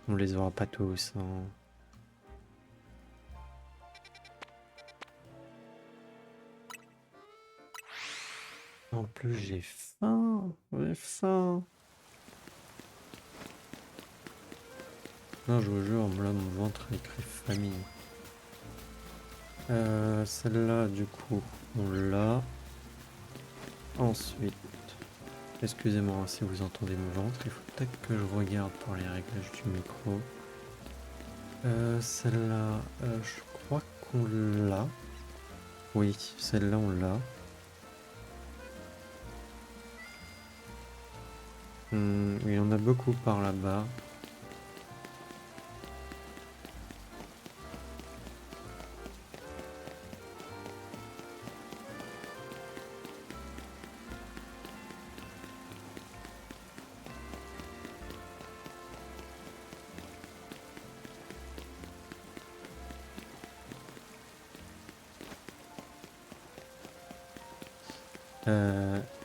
On les aura pas tous, hein. En plus, j'ai faim. J'ai faim. Non, je vous jure, là, mon ventre écrit famine. Celle-là, du coup, on l'a. Ensuite, excusez-moi si vous entendez mon ventre, il faut peut-être que je regarde pour les réglages du micro. Celle-là, je crois qu'on l'a. Oui, celle-là, on l'a. Il y en a beaucoup par là-bas.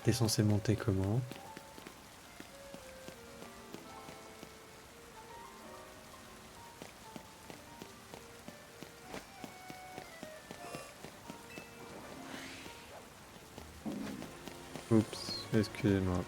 T'es censé monter comment? Oups, excusez-moi.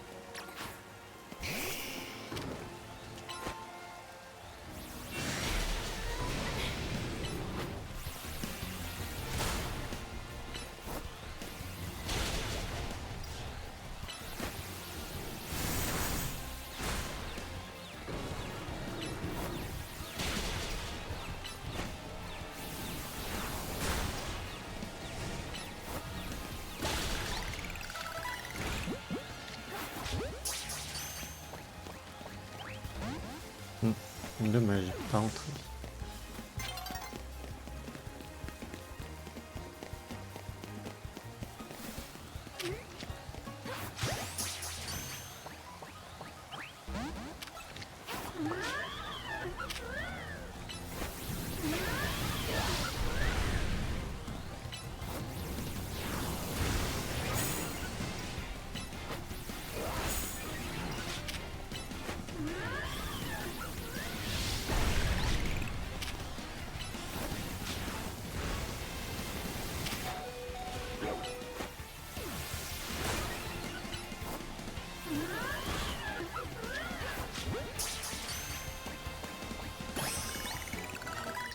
Dommage, j'ai pas rentré.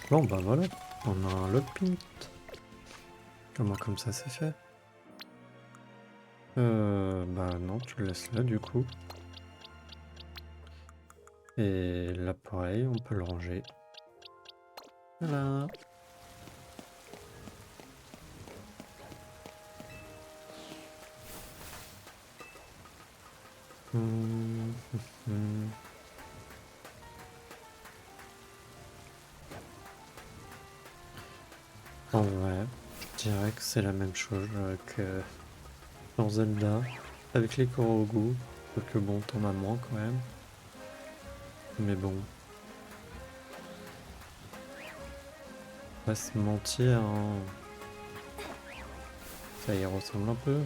Bon bah voilà, on a un lockpink. Comment comme ça c'est fait? Bah non, tu le laisses là du coup. Et l'appareil, on peut le ranger. Voilà. Hum, hum, hum. En vrai, je dirais que c'est la même chose que dans Zelda, avec les Korogu, sauf que bon, t'en as moins quand même. Mais bon, pas se mentir, hein, ça y ressemble un peu.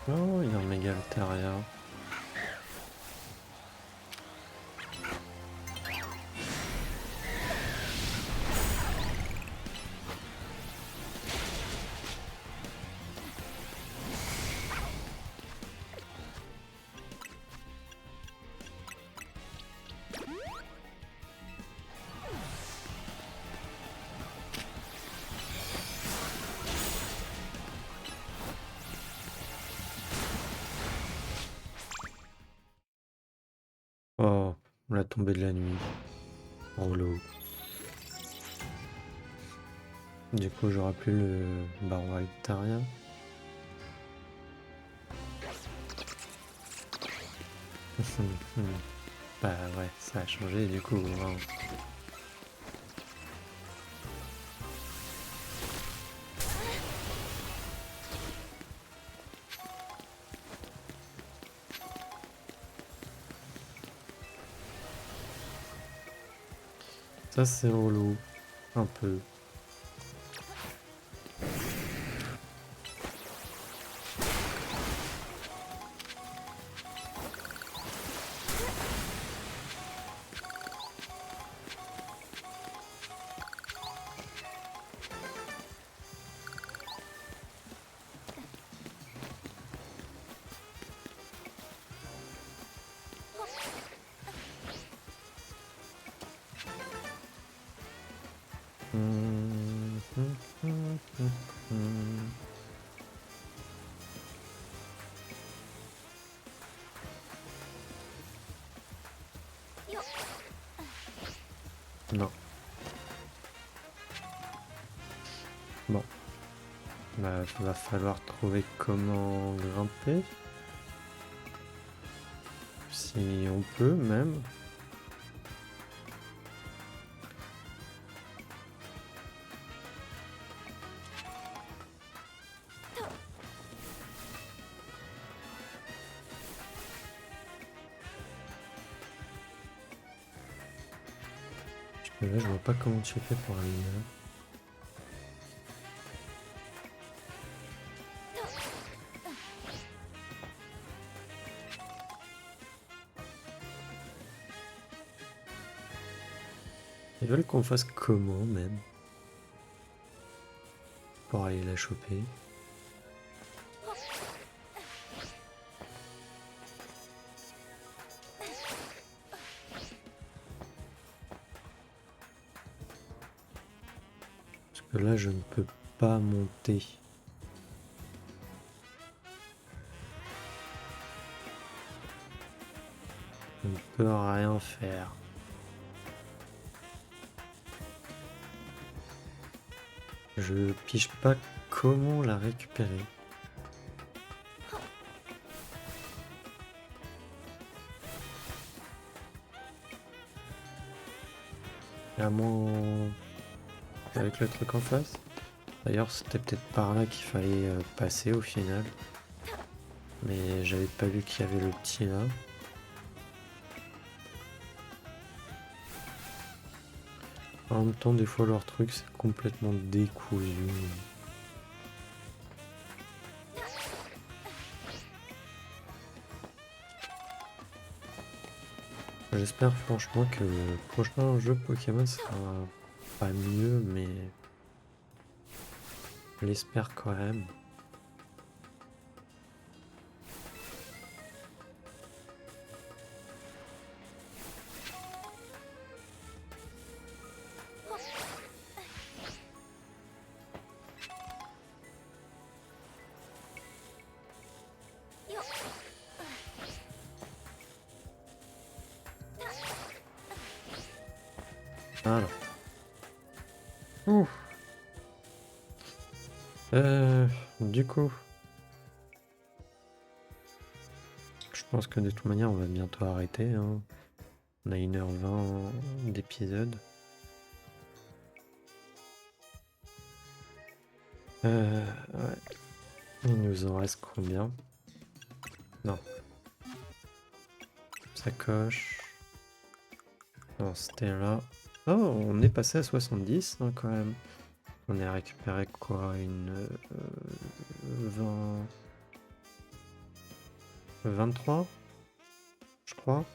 Oh, il y a un méga Altaria. Oh, la tombée de la nuit. Relou. Du coup, j'aurai plus le baron Altaria. Bah ouais, ça a changé du coup, hein. Ça c'est relou, un peu. Non. Bon. Bah, va falloir trouver comment grimper. Si on peut même. Parce que là, je vois pas comment tu fais pour aller là. Ils veulent qu'on fasse comment même pour aller la choper. Parce que là, je ne peux pas monter. Je ne peux rien faire. Je pige pas comment la récupérer. À moins avec le truc en face. D'ailleurs, c'était peut-être par là qu'il fallait passer au final. Mais j'avais pas vu qu'il y avait le petit là. En même temps, des fois, leur truc, c'est complètement décousu. J'espère franchement que le prochain jeu Pokémon sera pas mieux, mais je l'espère quand même. Alors. Ouh. Du coup, je pense que de toute manière, on va bientôt arrêter, hein. On a 1h20 d'épisode. Ouais. Il nous en reste combien? Non. Sacoche. Non, c'était là. Oh, on est passé à 70, hein, quand même. On a récupéré quoi? Une 20... 23, je crois.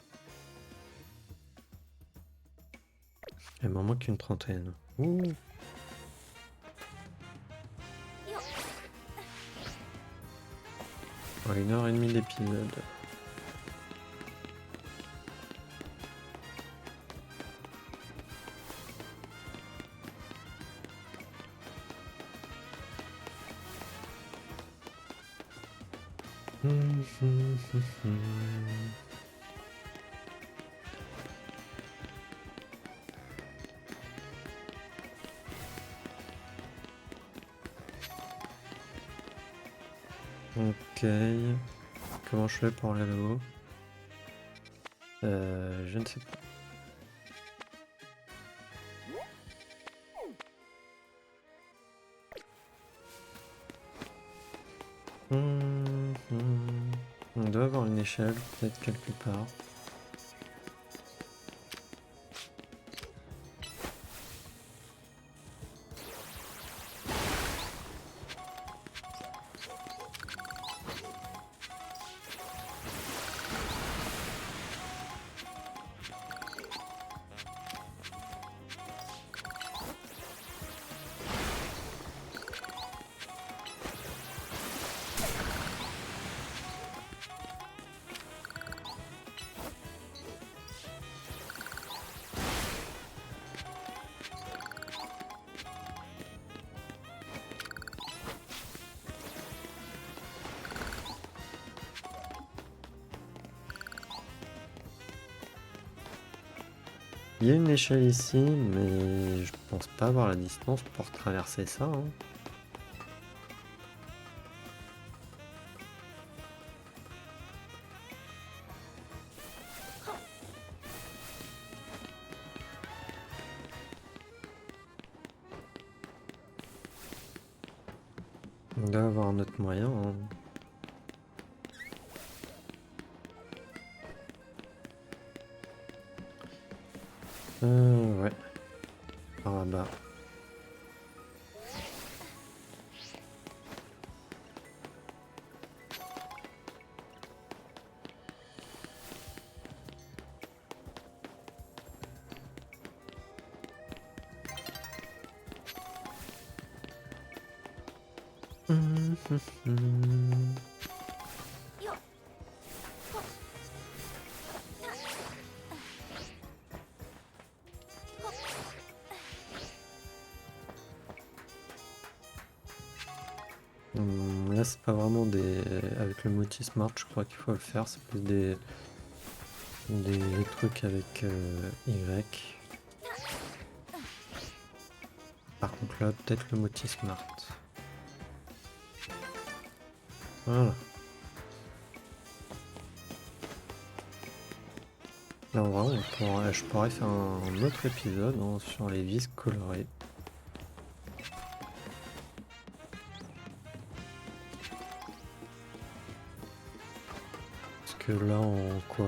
Il m'en manque une trentaine. Ouh. Ouais, 1h30 d'épisode. Ok. Comment je fais pour aller là-haut? Je ne sais pas. On doit avoir une échelle, peut-être quelque part. Il y a une échelle ici, mais je pense pas avoir la distance pour traverser ça, hein. On doit avoir un autre moyen, hein. Ouais. Par là-bas. Là, c'est pas vraiment des... Avec le multi smart, je crois qu'il faut le faire. C'est plus des trucs avec Y. Par contre, là, peut-être le multi smart. Voilà. Là, en vrai, je pourrais faire un autre épisode, hein, sur les vis colorées. Parce que là, en quoi,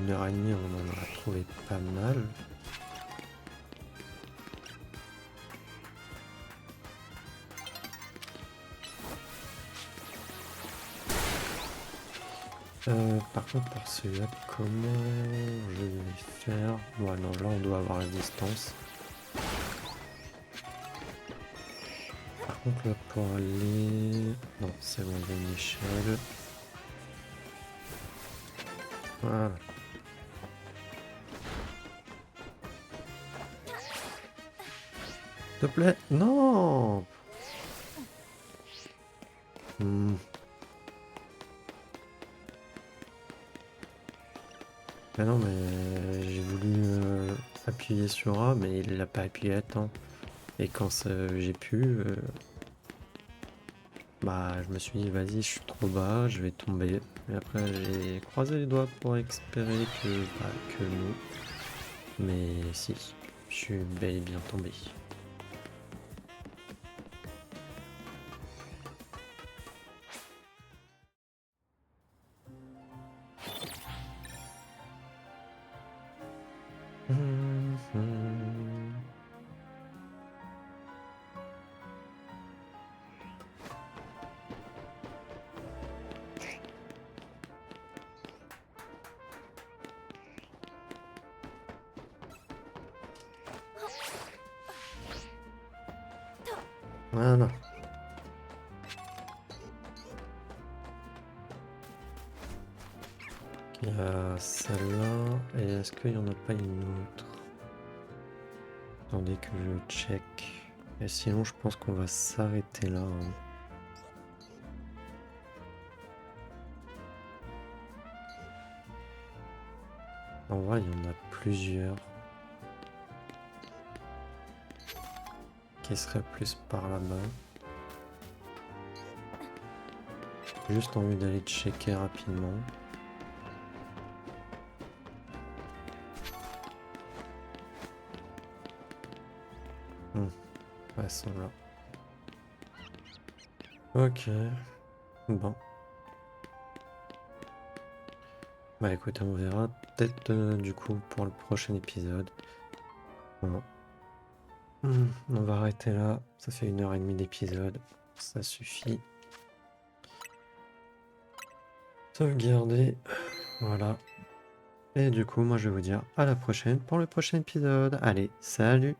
1h30, on en a trouvé pas mal. Par contre, pour celui-là, comment je vais faire? Bon, non, là, on doit avoir la distance. Par contre, là, pour aller... Non, c'est bon, il y a une échelle. Voilà. S'il te plaît, non. Ah non, mais j'ai voulu appuyer sur A, mais il l'a pas appuyé à temps. Et quand j'ai pu... Bah, je me suis dit, vas-y, je suis trop bas, je vais tomber. Et après, j'ai croisé les doigts pour espérer que non. Mais si, je suis bel et bien tombé. Voilà. Il y a celle-là. Et est-ce qu'il n'y en a pas une autre? Attendez que je check. Et sinon, je pense qu'on va s'arrêter là, hein. En vrai, il y en a plusieurs qui seraient plus par là-bas. J'ai juste envie d'aller checker rapidement. Ouais, elles sont là. Ok. Bon. Bah écoute, on verra peut-être du coup pour le prochain épisode. Voilà. On va arrêter là. Ça fait 1h30 d'épisode. Ça suffit. Sauvegarder. Voilà. Et du coup, moi je vais vous dire à la prochaine pour le prochain épisode. Allez, salut!